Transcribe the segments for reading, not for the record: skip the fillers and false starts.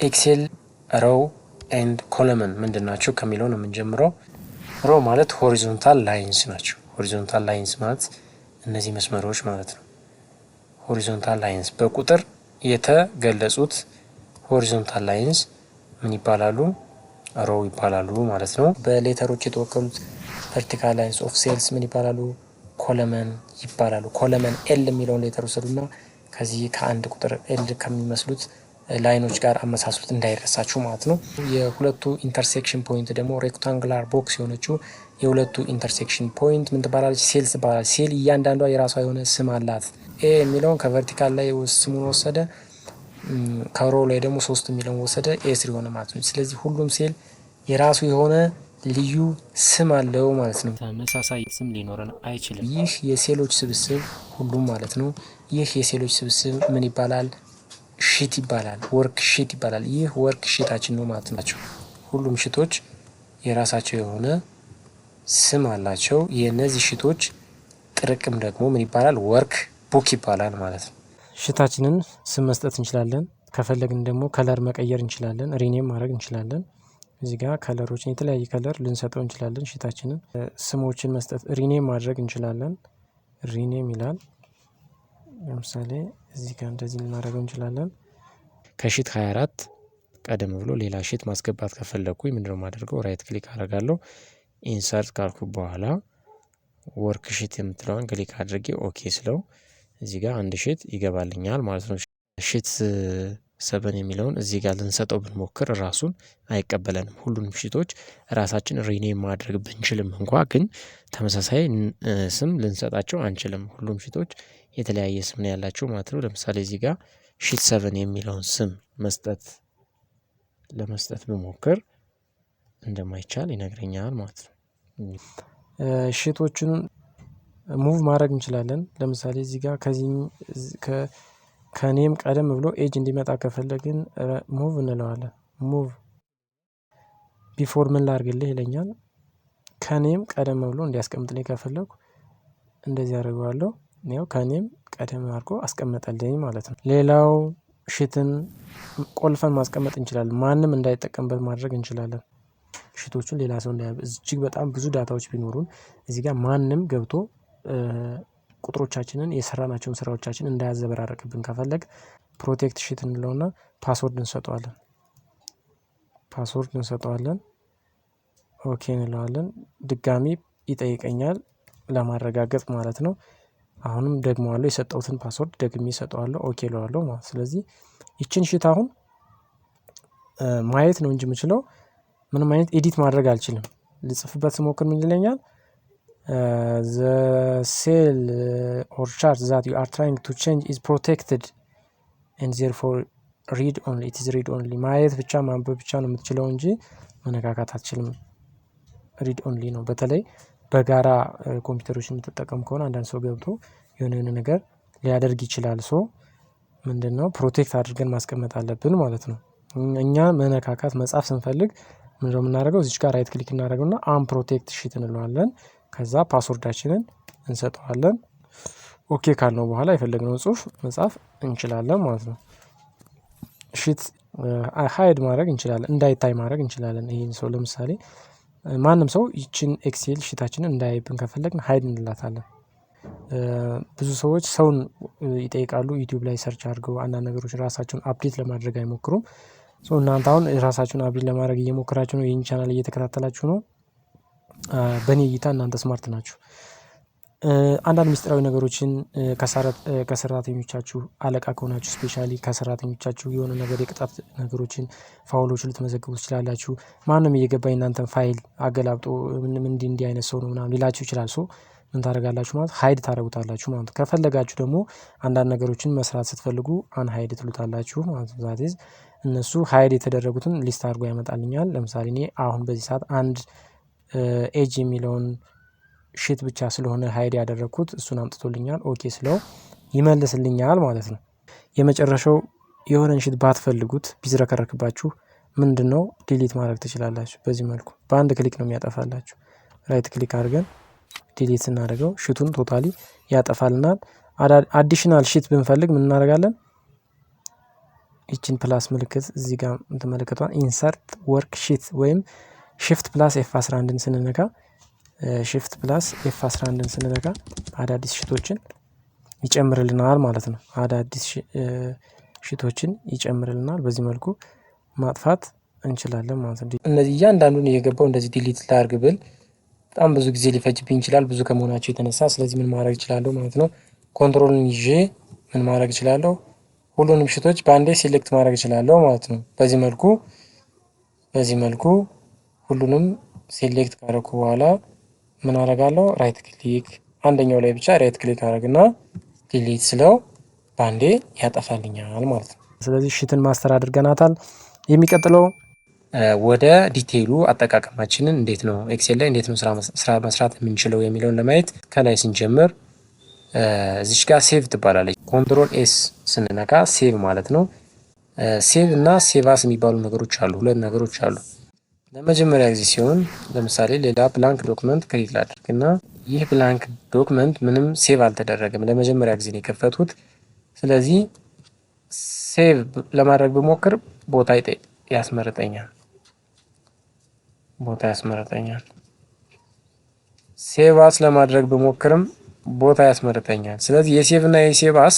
ኤክሴል ሮው ኤንድ ኮለመን ምንድናቸው ከሚለው ነው የምንጀምረው። ሮው ማለት ሆሪዞንታል ላይንስ ናቸው። ሆሪዞንታል ላይንስ ማለት እነዚህ መስመሮች ማለት ነው። ሆሪዞንታል ላይንስ በቁጥር የተገለጹት ሆሪዞንታል ላይንስ ምን ይባላሉ? ሮው ይባላሉ ማለት ነው። በሌተሮች የተወከሉት ቨርቲካል ላይንስ ኦፍ ሴልስ ምን ይባላሉ? ኮለመን ይባላሉ። ኮለመን ኤል የሚለውን ሌተር ወሰዱና ከዚህ ከአንድ ቁጥር ኤል ከሚመስሉት ላይኖች ጋር አመሳስሉት እንዳይረሳችሁ ማለት ነው። የሁለቱ ኢንተርሴክሽን ፖይንት ደግሞ ሬክታንጉላር ቦክስ የሆነችው የሁለቱ ኢንተርሴክሽን ፖይንት ምን ትባላለች? ሴልስ ትባላለች። ሴል እያንዳንዷ የራሷ የሆነ ስም አላት። ኤ የሚለውን ከቨርቲካል ላይ ስሙን ወሰደ፣ ከሮ ላይ ደግሞ 3 የሚለውን ወሰደ፣ ኤ3 ሆነ ማለት ነው። ስለዚህ ሁሉም ሴል የራሱ የሆነ ልዩ ስም አለው ማለት ነው። ተመሳሳይ ስም ሊኖረን አይችልም። ይህ የሴሎች ስብስብ ሁሉም ማለት ነው። ይህ የሴሎች ስብስብ ምን ይባላል? ሺት ይባላል። ወርክ ሺት ይባላል። ይህ ወርክ ሺታችን ነው ማለት ናቸው። ሁሉም ሽቶች የራሳቸው የሆነ ስም አላቸው። የእነዚህ ሽቶች ጥርቅም ደግሞ ምን ይባላል? ወርክ ቡክ ይባላል ማለት ነው። ሽታችንን ስም መስጠት እንችላለን። ከፈለግን ደግሞ ከለር መቀየር እንችላለን። ሪኔም ማድረግ እንችላለን። እዚህ ጋር ከለሮችን የተለያየ ከለር ልንሰጠው እንችላለን። ሽታችንን ስሞችን መስጠት ሪኔም ማድረግ እንችላለን። ሪኔም ይላል። ለምሳሌ እዚህ ጋር እንደዚህ ልናደርገው እንችላለን። ከሺት 24 ቀደም ብሎ ሌላ ሺት ማስገባት ከፈለኩኝ ምንድነው የማደርገው? ራይት ክሊክ አደርጋለሁ። ኢንሰርት ካልኩ በኋላ ወርክ ሺት የምትለውን ክሊክ አድርጌ ኦኬ ስለው እዚህ ጋር አንድ ሺት ይገባልኛል ማለት ነው። ሺት 7 የሚለውን እዚህ ጋር ልንሰጠው ብንሞክር ራሱን አይቀበለንም። ሁሉንም ሺቶች ራሳችን ሪኔም ማድረግ ብንችልም እንኳ ግን ተመሳሳይ ስም ልንሰጣቸው አንችልም። ሁሉም ሺቶች የተለያየ ስም ነው ያላቸው ማለት ነው። ለምሳሌ እዚህ ጋር ሺት 7 የሚለውን ስም ለመስጠት ብሞክር እንደማይቻል ይነግረኛል ማለት ነው። ሺቶቹን ሙቭ ማድረግ እንችላለን። ለምሳሌ እዚህ ጋር ከኔም ቀደም ብሎ ኤጅ እንዲመጣ ከፈለግን ሙቭ እንለዋለን። ሙቭ ቢፎር ምን ላድርግልህ ይለኛል። ከኔም ቀደም ብሎ እንዲያስቀምጥልኝ ከፈለኩ እንደዚህ አድርገዋለሁ። ያው ከኔም ቀደም አድርጎ አስቀመጠልኝ ማለት ነው። ሌላው ሺትን ቆልፈን ማስቀመጥ እንችላለን። ማንም እንዳይጠቀምበት ማድረግ እንችላለን። ሺቶቹን ሌላ ሰው እጅግ በጣም ብዙ ዳታዎች ቢኖሩን እዚህ ጋር ማንም ገብቶ ቁጥሮቻችንን የሰራናቸውን ስራዎቻችን እንዳያዘበራረቅብን ከፈለግ ፕሮቴክት ሺት እንለውና ፓስወርድ እንሰጠዋለን። ኦኬ እንለዋለን። ድጋሚ ይጠይቀኛል ለማረጋገጥ ማለት ነው። አሁንም ደግመዋለሁ። የሰጠሁትን ፓስወርድ ደግሜ እሰጠዋለሁ። ኦኬ እለዋለሁ ማለት። ስለዚህ ይችን ሺት አሁን ማየት ነው እንጂ የምችለው ምንም አይነት ኤዲት ማድረግ አልችልም። ልጽፍበት ስሞክር ምን ይለኛል? the cell or chart that you are trying to change is protected and therefore read only. it is read only. ማየት ብቻ ማንበብ ብቻ ነው የምትችለው እንጂ መነካካት አትችልም። read only ነው። በተለይ በጋራ ኮምፒውተሮች የምትጠቀም ከሆነ አንዳንድ ሰው ገብቶ የሆነ ነገር ሊያደርግ ይችላል። ምንድነው ፕሮቴክት አድርገን ማስቀመጥ አለብን ማለት ነው። እኛ መነካካት መጻፍ ስንፈልግ ምንድነው የምናደርገው? እዚች ጋር ራይት ክሊክ እናደርገውና አንፕሮቴክት ሺት እንለዋለን። ከዛ ፓስወርዳችንን እንሰጠዋለን። ኦኬ ካልነው በኋላ የፈለግነውን ጽሁፍ መጻፍ እንችላለን ማለት ነው። ሺት ሃይድ ማድረግ እንችላለን፣ እንዳይታይ ማድረግ እንችላለን። ይሄን ሰው ለምሳሌ ማንም ሰው ይችን ኤክሴል ሺታችንን እንዳያይብን ከፈለግን ሃይድ እንላታለን። ብዙ ሰዎች ሰውን ይጠይቃሉ። ዩቲዩብ ላይ ሰርች አድርገው አንዳንድ ነገሮች ራሳቸውን አፕዴት ለማድረግ አይሞክሩም። እናንተ አሁን ራሳችሁን አፕዴት ለማድረግ እየሞከራችሁ ነው። ይህን ቻናል እየተከታተላችሁ ነው። በእኔ እይታ እናንተ ስማርት ናችሁ። አንዳንድ ሚስጥራዊ ነገሮችን ከሰራተኞቻችሁ አለቃ ከሆናችሁ ስፔሻሊ ከሰራተኞቻችሁ የሆነ ነገር የቅጣት ነገሮችን ፋውሎች ልትመዘግቡ ትችላላችሁ። ማንም እየገባ እናንተን ፋይል አገላብጦ እንዲህ አይነት ሰው ነው ምናምን ሊላችሁ ይችላል። ምን ታደርጋላችሁ ማለት ሃይድ ታደርጉታላችሁ ማለት ነው። ከፈለጋችሁ ደግሞ አንዳንድ ነገሮችን መስራት ስትፈልጉ አንሃይድ ትሉታላችሁ ማለት ነው። ዛት ኢዝ እነሱ ሃይድ የተደረጉትን ሊስት አድርጎ ያመጣልኛል። ለምሳሌ እኔ አሁን በዚህ ሰዓት አንድ ኤጅ የሚለውን ሺት ብቻ ስለሆነ ሃይድ ያደረኩት እሱን አምጥቶልኛል። ኦኬ ስለው ይመልስልኛል ማለት ነው። የመጨረሻው የሆነን ሺት ባትፈልጉት ቢዝረከረክባችሁ ምንድነው ዲሊት ማድረግ ትችላላችሁ። በዚህ መልኩ በአንድ ክሊክ ነው የሚያጠፋላችሁ። ራይት ክሊክ አድርገን ዲሊት ስናደርገው ሺቱን ቶታሊ ያጠፋልናል። አዲሽናል ሺት ብንፈልግ ምን እናደርጋለን? ይችን ፕላስ ምልክት እዚህ ጋር የምትመለከቷን ኢንሰርት ወርክ ሺት ወይም ሽፍት ፕላስ F11ን ስንነካ ሽፍት ፕላስ F11ን ስንነካ አዳዲስ ሽቶችን ይጨምርልናል ማለት ነው። አዳዲስ ሽቶችን ይጨምርልናል። በዚህ መልኩ ማጥፋት እንችላለን ማለት ነው። እነዚህ እያንዳንዱን እየገባው እንደዚህ ዲሊት ላድርግ ብል በጣም ብዙ ጊዜ ሊፈጅብኝ ይችላል፣ ብዙ ከመሆናቸው የተነሳ። ስለዚህ ምን ማድረግ እችላለሁ ማለት ነው። ኮንትሮልን ይዤ ምን ማድረግ እችላለሁ፣ ሁሉንም ሽቶች በአንዴ ሴሌክት ማድረግ እችላለሁ ማለት ነው። በዚህ መልኩ ሁሉንም ሴሌክት ካደረኩ በኋላ ምን አደርጋለሁ፣ ራይት ክሊክ አንደኛው ላይ ብቻ ራይት ክሊክ አደርግና ዲሊት ስለው በአንዴ ያጠፋልኛል ማለት ነው። ስለዚህ ሽትን ማስተር አድርገናታል። የሚቀጥለው ወደ ዲቴይሉ አጠቃቀማችንን እንዴት ነው ኤክሴል ላይ እንዴት ነው ስራ መስራት የምንችለው የሚለውን ለማየት ከላይ ስንጀምር እዚች ጋር ሴቭ ትባላለች። ኮንትሮል ኤስ ስንነካ ሴቭ ማለት ነው። ሴቭ እና ሴቫስ የሚባሉ ነገሮች አሉ፣ ሁለት ነገሮች አሉ። ለመጀመሪያ ጊዜ ሲሆን ለምሳሌ ሌላ ብላንክ ዶክመንት ክሬት ላድርግና ይህ ብላንክ ዶክመንት ምንም ሴቭ አልተደረገም፣ ለመጀመሪያ ጊዜ ነው የከፈቱት። ስለዚህ ሴቭ ለማድረግ ብሞክር ቦታ ያስመርጠኛል። ሴቫስ ለማድረግ ብሞክርም ቦታ ያስመርጠኛል። ስለዚህ የሴቭ እና የሴቫስ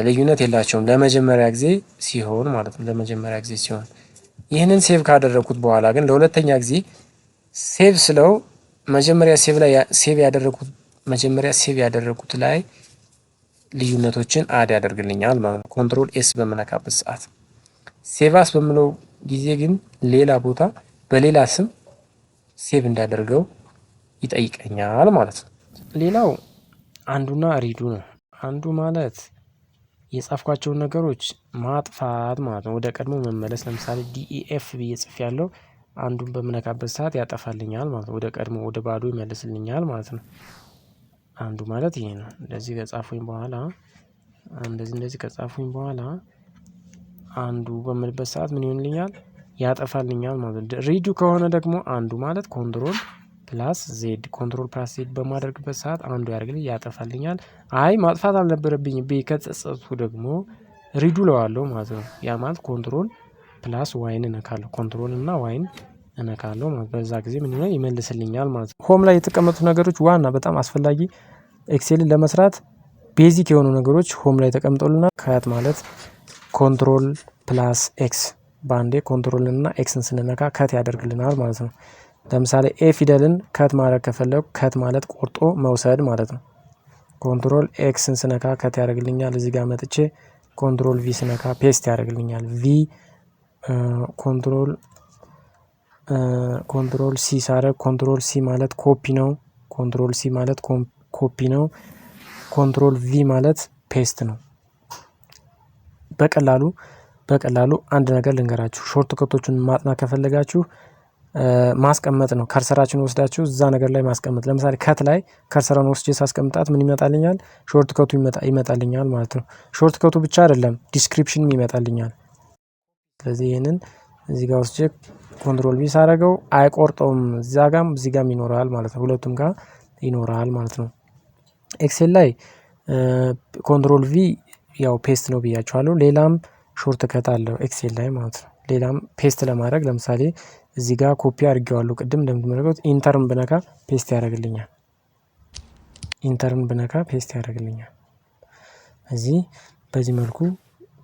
ልዩነት የላቸውም ለመጀመሪያ ጊዜ ሲሆን ማለት ነው። ለመጀመሪያ ጊዜ ሲሆን ይህንን ሴቭ ካደረኩት በኋላ ግን ለሁለተኛ ጊዜ ሴቭ ስለው መጀመሪያ ሴቭ ያደረኩት ላይ ልዩነቶችን አድ ያደርግልኛል ማለት ነው። ኮንትሮል ኤስ በምነካበት ሰዓት ሴቫስ በምለው ጊዜ ግን ሌላ ቦታ በሌላ ስም ሴቭ እንዳደርገው ይጠይቀኛል ማለት ነው። ሌላው አንዱና ሪዱ ነው። አንዱ ማለት የጻፍኳቸውን ነገሮች ማጥፋት ማለት ነው፣ ወደ ቀድሞ መመለስ። ለምሳሌ ዲኢኤፍ ብዬ ጽፍ ያለው አንዱን በምነካበት ሰዓት ያጠፋልኛል ማለት ነው። ወደ ቀድሞ ወደ ባዶ ይመልስልኛል ማለት ነው። አንዱ ማለት ይሄ ነው። እንደዚህ ከጻፉኝ በኋላ አንዱ በምልበት ሰዓት ምን ይሆንልኛል? ያጠፋልኛል ማለት ነው። ሪዱ ከሆነ ደግሞ አንዱ ማለት ኮንትሮል ፕላስ ዜድ በማድረግበት ሰዓት አንዱ ያደርግልኝ ያጠፋልኛል። አይ ማጥፋት አልነበረብኝ ቤ ከጸጸቱ ደግሞ ሪዱ ለዋለው ማለት ነው። ያ ማለት ኮንትሮል ፕላስ ዋይን እነካለሁ፣ ኮንትሮል እና ዋይን እነካለሁ ማለት በዛ ጊዜ ምን ይሆናል? ይመልስልኛል ማለት ነው። ሆም ላይ የተቀመጡ ነገሮች ዋና በጣም አስፈላጊ ኤክሴልን ለመስራት ቤዚክ የሆኑ ነገሮች ሆም ላይ ተቀምጠውልና ከት ማለት ኮንትሮል ፕላስ ኤክስ በአንዴ ኮንትሮል እና ኤክስን ስንነካ ከት ያደርግልናል ማለት ነው። ለምሳሌ ኤ ፊደልን ከት ማድረግ ከፈለጉ ከት ማለት ቆርጦ መውሰድ ማለት ነው። ኮንትሮል ኤክስን ስነካ ከት ያደርግልኛል። እዚህ ጋር መጥቼ ኮንትሮል ቪ ስነካ ፔስት ያደርግልኛል። ኮንትሮል ሲ ሳረግ ኮንትሮል ሲ ማለት ኮፒ ነው። ኮንትሮል ቪ ማለት ፔስት ነው። በቀላሉ አንድ ነገር ልንገራችሁ። ሾርት ከቶቹን ማጥናት ከፈለጋችሁ ማስቀመጥ ነው። ከርሰራችሁን ወስዳችሁ እዛ ነገር ላይ ማስቀመጥ። ለምሳሌ ከት ላይ ከርሰራን ወስጄ ሳስቀምጣት ምን ይመጣልኛል? ሾርት ከቱ ይመጣልኛል ማለት ነው። ሾርት ከቱ ብቻ አይደለም ዲስክሪፕሽንም ይመጣልኛል። ስለዚህ ይህንን እዚህ ጋር ወስጄ ኮንትሮል ቪ ሳረገው አይቆርጠውም። እዛ ጋም እዚህ ጋም ይኖራል ማለት ነው። ሁለቱም ጋር ይኖራል ማለት ነው። ኤክሴል ላይ ኮንትሮል ቪ ያው ፔስት ነው ብያችኋለሁ። ሌላም ሾርት ከት አለው ኤክሴል ላይ ማለት ነው። ሌላም ፔስት ለማድረግ ለምሳሌ እዚህ ጋር ኮፒ አድርጌዋለሁ ቅድም እንደምትመለከቱት ኢንተርን ብነካ ፔስት ያደርግልኛል። በዚህ መልኩ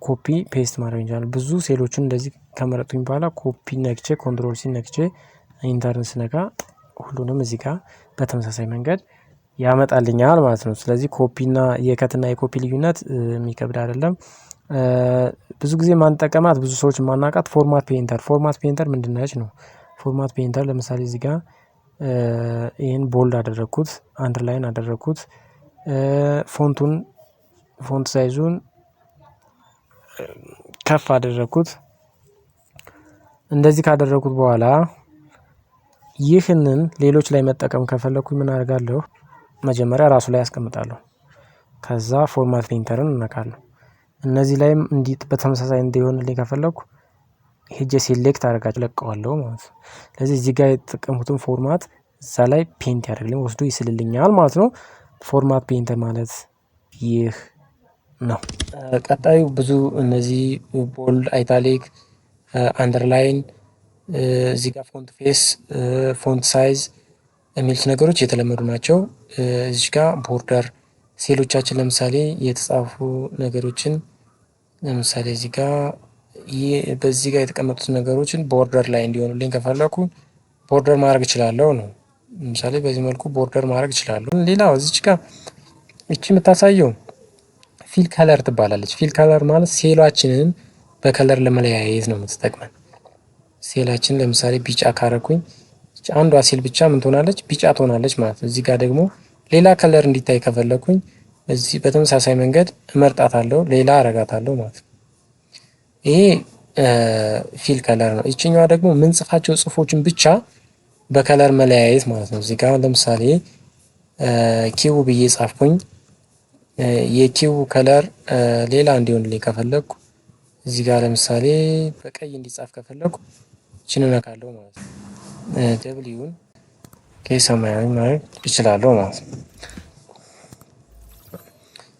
ኮፒ ፔስት ማድረግ እንችላለን። ብዙ ሴሎችን እንደዚህ ከመረጡኝ በኋላ ኮፒ ነክቼ ኮንትሮል ሲ ነክቼ ኢንተርን ስነካ ሁሉንም እዚህ ጋር በተመሳሳይ መንገድ ያመጣልኛል ማለት ነው። ስለዚህ ኮፒና የከትና የኮፒ ልዩነት የሚከብድ አይደለም። ብዙ ጊዜ ማንጠቀማት ብዙ ሰዎች ማናቃት ፎርማት ፔይንተር ምንድነች ነው። ፎርማት ፔይንተር ለምሳሌ እዚህ ጋር ይሄን ቦልድ አደረኩት፣ አንደርላይን አደረኩት፣ ፎንት ሳይዙን ከፍ አደረኩት። እንደዚህ ካደረኩት በኋላ ይህንን ሌሎች ላይ መጠቀም ከፈለኩኝ ምን አደርጋለሁ? መጀመሪያ ራሱ ላይ አስቀምጣለሁ። ከዛ ፎርማት ፔይንተርን እነካለሁ። እነዚህ ላይም እንዲህ በተመሳሳይ እንዲሆንልኝ ከፈለኩ ሄጄ ሴሌክት አደርጋለሁ፣ ለቀዋለሁ ማለት ነው። ስለዚህ እዚህ ጋር የተጠቀምኩትን ፎርማት እዛ ላይ ፔይንት ያደርግልኝ ወስዶ ይስልልኛል ማለት ነው። ፎርማት ፔይንተር ማለት ይህ ነው። ቀጣዩ ብዙ እነዚህ ቦልድ፣ አይታሊክ፣ አንደርላይን እዚህ ጋር ፎንት ፌስ፣ ፎንት ሳይዝ የሚሉት ነገሮች የተለመዱ ናቸው። እዚህ ጋር ቦርደር ሴሎቻችን ለምሳሌ የተጻፉ ነገሮችን ለምሳሌ እዚህ ጋር በዚህ ጋር የተቀመጡት ነገሮችን ቦርደር ላይ እንዲሆኑልኝ ከፈለኩ ቦርደር ማድረግ እችላለሁ ነው። ለምሳሌ በዚህ መልኩ ቦርደር ማድረግ እችላለሁ። ሌላው እዚች ጋር እቺ የምታሳየው ፊል ከለር ትባላለች። ፊል ከለር ማለት ሴሏችንን በከለር ለመለያየት ነው የምትጠቅመን። ሴላችን ለምሳሌ ቢጫ ካረኩኝ አንዷ ሴል ብቻ ምን ትሆናለች? ቢጫ ትሆናለች ማለት ነው። እዚህ ጋር ደግሞ ሌላ ከለር እንዲታይ ከፈለኩኝ እዚህ በተመሳሳይ መንገድ እመርጣታለሁ፣ ሌላ አረጋታለሁ ማለት ነው። ይሄ ፊል ከለር ነው። ይችኛዋ ደግሞ ምንጽፋቸው ጽፎችን ብቻ በከለር መለያየት ማለት ነው። እዚህ ጋር ለምሳሌ ኪው ብዬ ጻፍኩኝ። የኪው ከለር ሌላ እንዲሆንልኝ ከፈለኩ እዚህ ጋር ለምሳሌ በቀይ እንዲጻፍ ከፈለኩ እችን እነካለሁ ማለት ነው። ደብሊውን ሰማያዊ ማድረግ እችላለሁ ማለት ነው።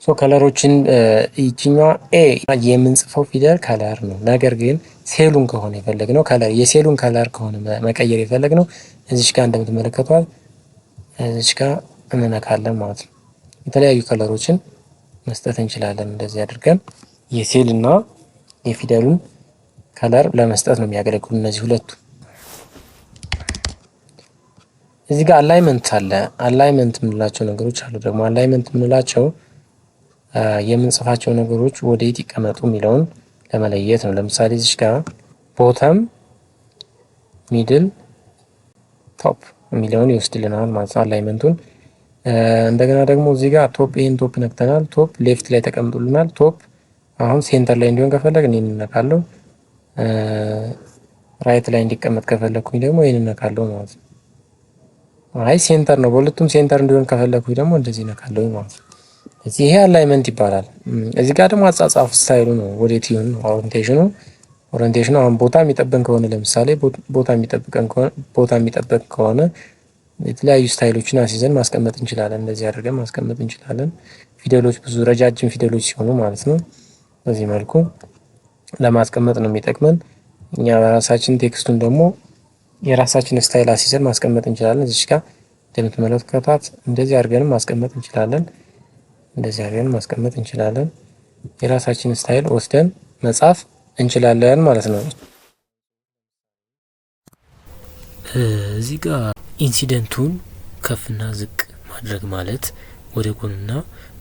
ሶ ከለሮችን ይችኛዋ ኤ የምንጽፈው ፊደል ከለር ነው። ነገር ግን ሴሉን ከሆነ የፈለግነው ከለር የሴሉን ከለር ከሆነ መቀየር የፈለግነው እዚች ጋር እንደምትመለከቷት እዚች ጋር እንነካለን ማለት ነው። የተለያዩ ከለሮችን መስጠት እንችላለን። እንደዚህ አድርገን የሴል እና የፊደሉን ከለር ለመስጠት ነው የሚያገለግሉ እነዚህ ሁለቱ። እዚህ ጋር አላይመንት አለ። አላይመንት የምንላቸው ነገሮች አሉ። ደግሞ አላይመንት የምንላቸው የምንጽፋቸው ነገሮች ወዴት ይቀመጡ የሚለውን ለመለየት ነው። ለምሳሌ እዚህ ጋር ቦተም፣ ሚድል፣ ቶፕ የሚለውን ይወስድልናል ማለት ነው አላይመንቱን። እንደገና ደግሞ እዚህ ጋር ቶፕ፣ ይሄን ቶፕ ነክተናል። ቶፕ ሌፍት ላይ ተቀምጡልናል። ቶፕ አሁን ሴንተር ላይ እንዲሆን ከፈለግ እኔን እነካለሁ። ራይት ላይ እንዲቀመጥ ከፈለኩኝ ደግሞ ይሄን እነካለሁ ማለት ነው። አይ ሴንተር ነው፣ በሁለቱም ሴንተር እንዲሆን ከፈለኩኝ ደግሞ እንደዚህ እነካለሁ ማለት ነው። እዚህ ይሄ አላይመንት ይባላል። እዚህ ጋር ደግሞ አጻጻፍ ስታይሉ ነው፣ ወዴት ይሁን ኦሪንቴሽኑ አሁን ቦታ የሚጠበን ከሆነ ለምሳሌ ቦታ የሚጠበቅ ከሆነ የተለያዩ ስታይሎችን አስይዘን ማስቀመጥ እንችላለን። እንደዚህ አድርገን ማስቀመጥ እንችላለን። ፊደሎች ብዙ ረጃጅም ፊደሎች ሲሆኑ ማለት ነው። በዚህ መልኩ ለማስቀመጥ ነው የሚጠቅመን። እኛ በራሳችን ቴክስቱን ደግሞ የራሳችን ስታይል አስይዘን ማስቀመጥ እንችላለን። እዚህ ጋር እንደምትመለከቷት እንደዚህ አድርገን ማስቀመጥ እንችላለን። እንደዚህ አድርገን ማስቀመጥ እንችላለን። የራሳችን ስታይል ወስደን መጻፍ እንችላለን ማለት ነው። እዚህ ጋር ኢንሲደንቱን ከፍና ዝቅ ማድረግ ማለት ወደ ጎንና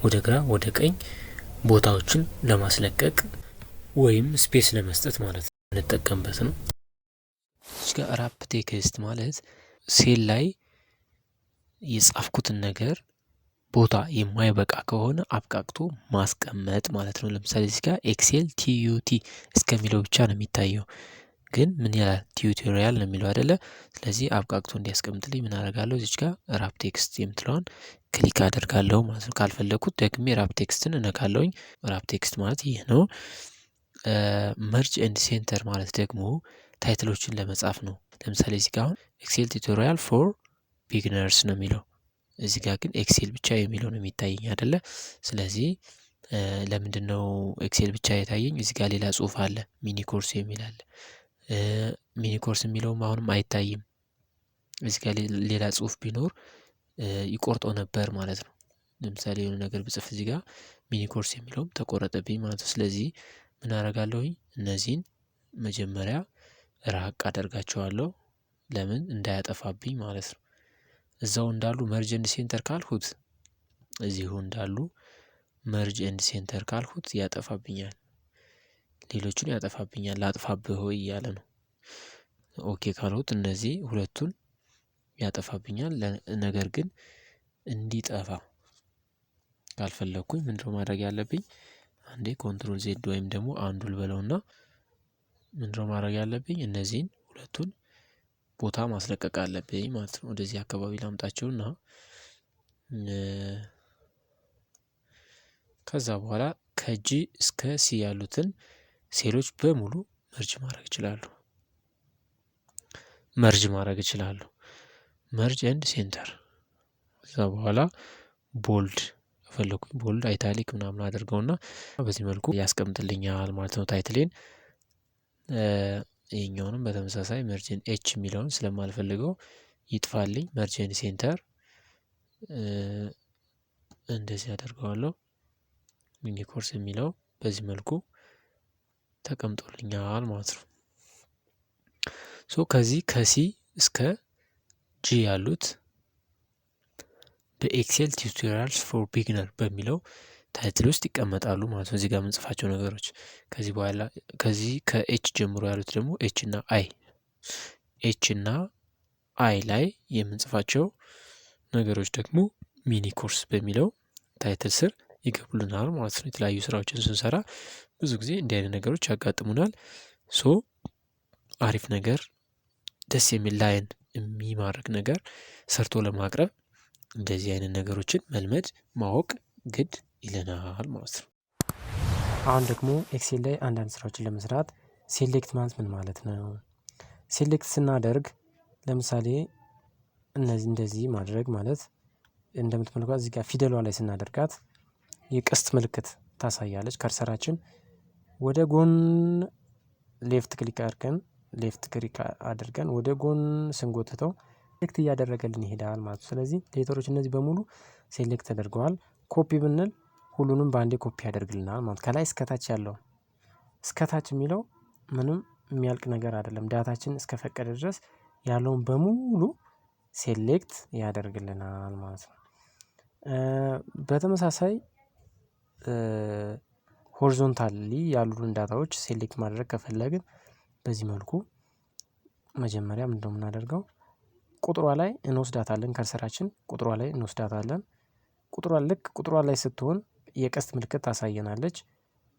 ወደ ግራ ወደ ቀኝ ቦታዎችን ለማስለቀቅ ወይም ስፔስ ለመስጠት ማለት ነው እንጠቀምበት ነው። እዚህ ጋር ራፕ ቴክስት ማለት ሴል ላይ የጻፍኩትን ነገር ቦታ የማይበቃ ከሆነ አብቃቅቶ ማስቀመጥ ማለት ነው። ለምሳሌ እዚህ ጋር ኤክሴል ቲዩቲ እስከሚለው ብቻ ነው የሚታየው፣ ግን ምን ያህል ቲዩቶሪያል ነው የሚለው አይደለ? ስለዚህ አብቃቅቶ እንዲያስቀምጥልኝ ምን አደርጋለሁ? እዚች ጋር ራፕ ቴክስት የምትለዋን ክሊክ አደርጋለሁ ማለት ነው። ካልፈለኩት ደግሜ ራፕ ቴክስትን እነካለሁኝ። ራፕ ቴክስት ማለት ይህ ነው። መርጅ ኤንድ ሴንተር ማለት ደግሞ ታይትሎችን ለመጻፍ ነው። ለምሳሌ እዚህ ጋር አሁን ኤክሴል ቱቶሪያል ፎር ቢግነርስ ነው የሚለው፣ እዚህ ጋር ግን ኤክሴል ብቻ የሚለው ነው የሚታየኝ አይደለ? ስለዚህ ለምንድን ነው ኤክሴል ብቻ የታየኝ? እዚህ ጋር ሌላ ጽሁፍ አለ፣ ሚኒ ኮርስ የሚል አለ። ሚኒ ኮርስ የሚለውም አሁንም አይታይም። እዚህ ጋር ሌላ ጽሁፍ ቢኖር ይቆርጠው ነበር ማለት ነው። ለምሳሌ የሆነ ነገር ብጽፍ እዚህ ጋር ሚኒ ኮርስ የሚለውም ተቆረጠብኝ ማለት ነው። ስለዚህ ምን አደርጋለሁኝ? እነዚህን መጀመሪያ ራቅ አደርጋቸዋለሁ። ለምን? እንዳያጠፋብኝ ማለት ነው። እዛው እንዳሉ መርጅ ኤንድ ሴንተር ካልሁት እዚሁ እንዳሉ መርጅ ኤንድ ሴንተር ካልሁት ያጠፋብኛል፣ ሌሎቹን ያጠፋብኛል። ላጥፋብህ ሆይ እያለ ነው። ኦኬ ካልሁት እነዚህ ሁለቱን ያጠፋብኛል። ነገር ግን እንዲጠፋ ካልፈለኩኝ ምንድነው ማድረግ ያለብኝ? አንዴ ኮንትሮል ዜድ ወይም ደግሞ አንዱል በለውና ምንድነው ማድረግ ያለብኝ? እነዚህን ሁለቱን ቦታ ማስለቀቅ አለብኝ ማለት ነው። ወደዚህ አካባቢ ላምጣቸውና ከዛ በኋላ ከጂ እስከ ሲ ያሉትን ሴሎች በሙሉ መርጅ ማድረግ እችላለሁ። መርጅ ኤንድ ሴንተር። ከዛ በኋላ ቦልድ ከፈለኩኝ ቦልድ አይታሊክ ምናምን አድርገውና በዚህ መልኩ ያስቀምጥልኛል ማለት ነው ታይትሌን። ይሄኛውንም በተመሳሳይ መርጅን ኤች የሚለውን ስለማልፈልገው ይጥፋልኝ። መርጅን ሴንተር እንደዚህ አደርገዋለሁ። ሚኒ ኮርስ የሚለው በዚህ መልኩ ተቀምጦልኛል ማለት ነው። ከዚህ ከሲ እስከ ጂ ያሉት በኤክሴል ቲዩቶሪያልስ ፎር ቢግነር በሚለው ታይትል ውስጥ ይቀመጣሉ ማለት ነው። እዚህ ጋር የምንጽፋቸው ነገሮች ከዚህ በኋላ ከዚህ ከኤች ጀምሮ ያሉት ደግሞ ኤች እና አይ ላይ የምንጽፋቸው ነገሮች ደግሞ ሚኒ ኮርስ በሚለው ታይትል ስር ይገቡልናል ማለት ነው። የተለያዩ ስራዎችን ስንሰራ ብዙ ጊዜ እንዲህ አይነት ነገሮች ያጋጥሙናል። አሪፍ ነገር ደስ የሚል ላይን የሚማርክ ነገር ሰርቶ ለማቅረብ እንደዚህ አይነት ነገሮችን መልመድ ማወቅ ግድ ይለናል ማለት ነው። አሁን ደግሞ ኤክሴል ላይ አንዳንድ ስራዎችን ለመስራት ሴሌክት ማለት ምን ማለት ነው? ሴሌክት ስናደርግ ለምሳሌ እንደዚህ ማድረግ ማለት እንደምትመለከቷት እዚህ ጋር ፊደሏ ላይ ስናደርጋት የቀስት ምልክት ታሳያለች። ከርሰራችን ወደ ጎን ሌፍት ክሊክ አድርገን ወደ ጎን ስንጎትተው ሴሌክት እያደረገልን ይሄዳል ማለት ነው። ስለዚህ ሌተሮች እነዚህ በሙሉ ሴሌክት ተደርገዋል። ኮፒ ብንል ሁሉንም በአንዴ ኮፒ ያደርግልናል ማለት ከላይ እስከታች ያለው እስከታች የሚለው ምንም የሚያልቅ ነገር አይደለም። ዳታችን እስከፈቀደ ድረስ ያለውን በሙሉ ሴሌክት ያደርግልናል ማለት ነው። በተመሳሳይ ሆሪዞንታሊ ያሉን ዳታዎች ሴሌክት ማድረግ ከፈለግን በዚህ መልኩ መጀመሪያ ምንድነው የምናደርገው? ቁጥሯ ላይ እንወስዳታለን። ከርሰራችን ቁጥሯ ላይ እንወስዳታለን። ቁጥሯ ላይ ስትሆን የቀስት ምልክት ታሳየናለች።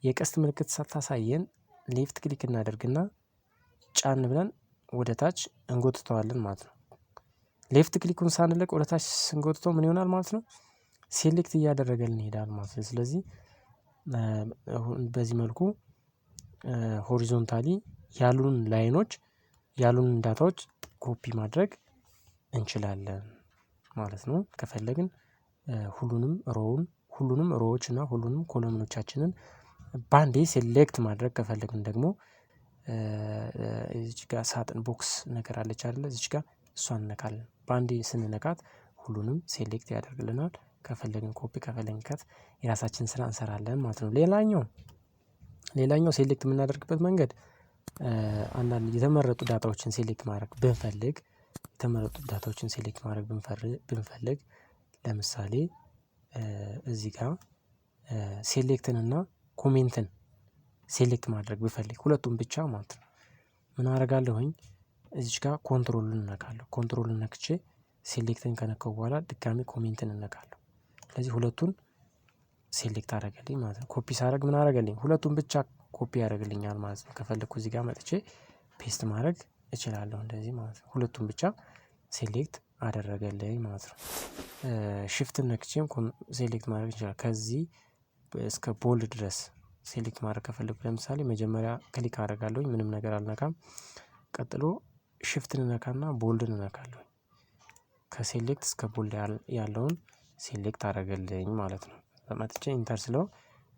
የቀስት ምልክት ሳታሳየን ሌፍት ክሊክ እናደርግና ጫን ብለን ወደ ታች እንጎትተዋለን ማለት ነው። ሌፍት ክሊኩን ሳንለቅ ወደ ታች ስንጎትተው ምን ይሆናል ማለት ነው? ሴሌክት እያደረገልን ይሄዳል ማለት ነው። ስለዚህ በዚህ መልኩ ሆሪዞንታሊ ያሉን ላይኖች ያሉን ዳታዎች ኮፒ ማድረግ እንችላለን ማለት ነው። ከፈለግን ሁሉንም ሮዎች እና ሁሉንም ኮለምኖቻችንን ባንዴ ሴሌክት ማድረግ ከፈለግን ደግሞ እዚች ጋር ሳጥን ቦክስ ነገር አለች አይደለ? እዚች ጋር እሷን እንነካለን። ባንዴ ስንነካት ሁሉንም ሴሌክት ያደርግልናል። ከፈለግን ኮፒ ከፈለግን ከት የራሳችን ስራ እንሰራለን ማለት ነው። ሌላኛው ሴሌክት የምናደርግበት መንገድ አንዳንድ የተመረጡ ዳታዎችን ሴሌክት ማድረግ ብንፈልግ ለምሳሌ እዚህ ጋር ሴሌክትን እና ኮሜንትን ሴሌክት ማድረግ ብፈልግ ሁለቱም ብቻ ማለት ነው። ምን አደርጋለሁኝ? እዚች ጋር ኮንትሮልን እነካለሁ። ኮንትሮልን ነክቼ ሴሌክትን ከነካው በኋላ ድጋሚ ኮሜንትን እነካለሁ። ስለዚህ ሁለቱን ሴሌክት አደረገልኝ ማለት ነው። ኮፒ ሳደርግ ምን አደረገልኝ? ሁለቱን ብቻ ኮፒ ያደርግልኛል ማለት ነው። ከፈለኩ እዚህ ጋር መጥቼ ፔስት ማድረግ እችላለሁ እንደዚህ ማለት ነው። ሁለቱን ብቻ ሴሌክት አደረገልኝ ማለት ነው። ሽፍትን ነክቼም ሴሌክት ማድረግ ይችላል። ከዚህ እስከ ቦልድ ድረስ ሴሌክት ማድረግ ከፈለኩ ለምሳሌ መጀመሪያ ክሊክ አደርጋለሁኝ፣ ምንም ነገር አልነካም። ቀጥሎ ሽፍትን እነካና ቦልድን እነካለሁ። ከሴሌክት እስከ ቦልድ ያለውን ሴሌክት አደረገልኝ ማለት ነው። መጥቼ ኢንተር ስለው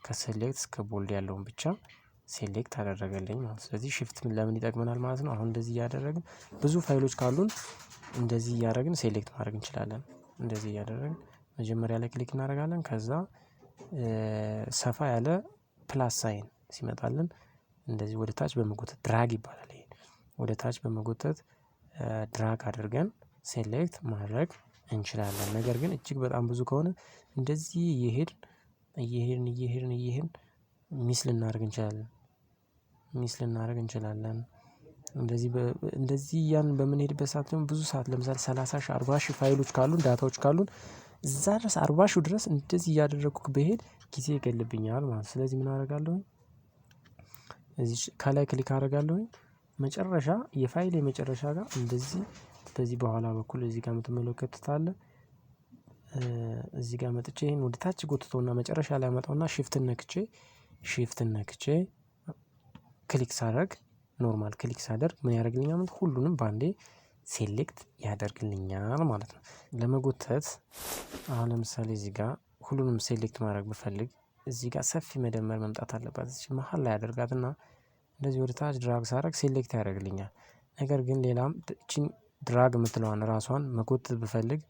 ከሴሌክት እስከ ቦልድ ያለውን ብቻ ሴሌክት አደረገልኝ ማለት ነው። ስለዚህ ሽፍት ለምን ይጠቅመናል ማለት ነው? አሁን እንደዚህ እያደረግን ብዙ ፋይሎች ካሉን እንደዚህ እያደረግን ሴሌክት ማድረግ እንችላለን። እንደዚህ እያደረግን መጀመሪያ ላይ ክሊክ እናደርጋለን። ከዛ ሰፋ ያለ ፕላስ ሳይን ሲመጣልን እንደዚህ ወደ ታች በመጎተት ድራግ ይባላል። ይሄ ወደ ታች በመጎተት ድራግ አድርገን ሴሌክት ማድረግ እንችላለን። ነገር ግን እጅግ በጣም ብዙ ከሆነ እንደዚህ እየሄድን ሚስ ልናደርግ እንችላለን። እንደዚህ እያልን በምንሄድበት ሰዓት ደግሞ ብዙ ሰዓት ለምሳሌ 30 ሺህ 40 ሺህ ፋይሎች ካሉን ዳታዎች ካሉን እዛ ድረስ 40 ሺው ድረስ እንደዚህ እያደረግኩ ብሄድ ጊዜ ይገልብኛል ማለት ነው። ስለዚህ ምን አደርጋለሁኝ? እዚህ ከላይ ክሊክ አደርጋለሁኝ። መጨረሻ የፋይል የመጨረሻ ጋር እንደዚህ በዚህ በኋላ በኩል እዚህ ጋር የምትመለከቱት አለ። እዚህ ጋር መጥቼ ይሄን ወደ ታች ጎትተውና መጨረሻ ላይ አመጣውና ሽፍትን ነክቼ ክሊክ ሳደርግ ኖርማል ክሊክ ሳደርግ ምን ያደርግልኛል? ሁሉንም በአንዴ ሴሌክት ያደርግልኛል ማለት ነው። ለመጎተት አሁን ለምሳሌ እዚህ ጋር ሁሉንም ሴሌክት ማድረግ ብፈልግ እዚህ ጋር ሰፊ መደመር መምጣት አለባት። እዚህ መሀል ላይ አደርጋትና እንደዚህ ወደ ታች ድራግ ሳደርግ ሴሌክት ያደርግልኛል። ነገር ግን ሌላም እቺን ድራግ የምትለዋን ራሷን መጎተት ብፈልግ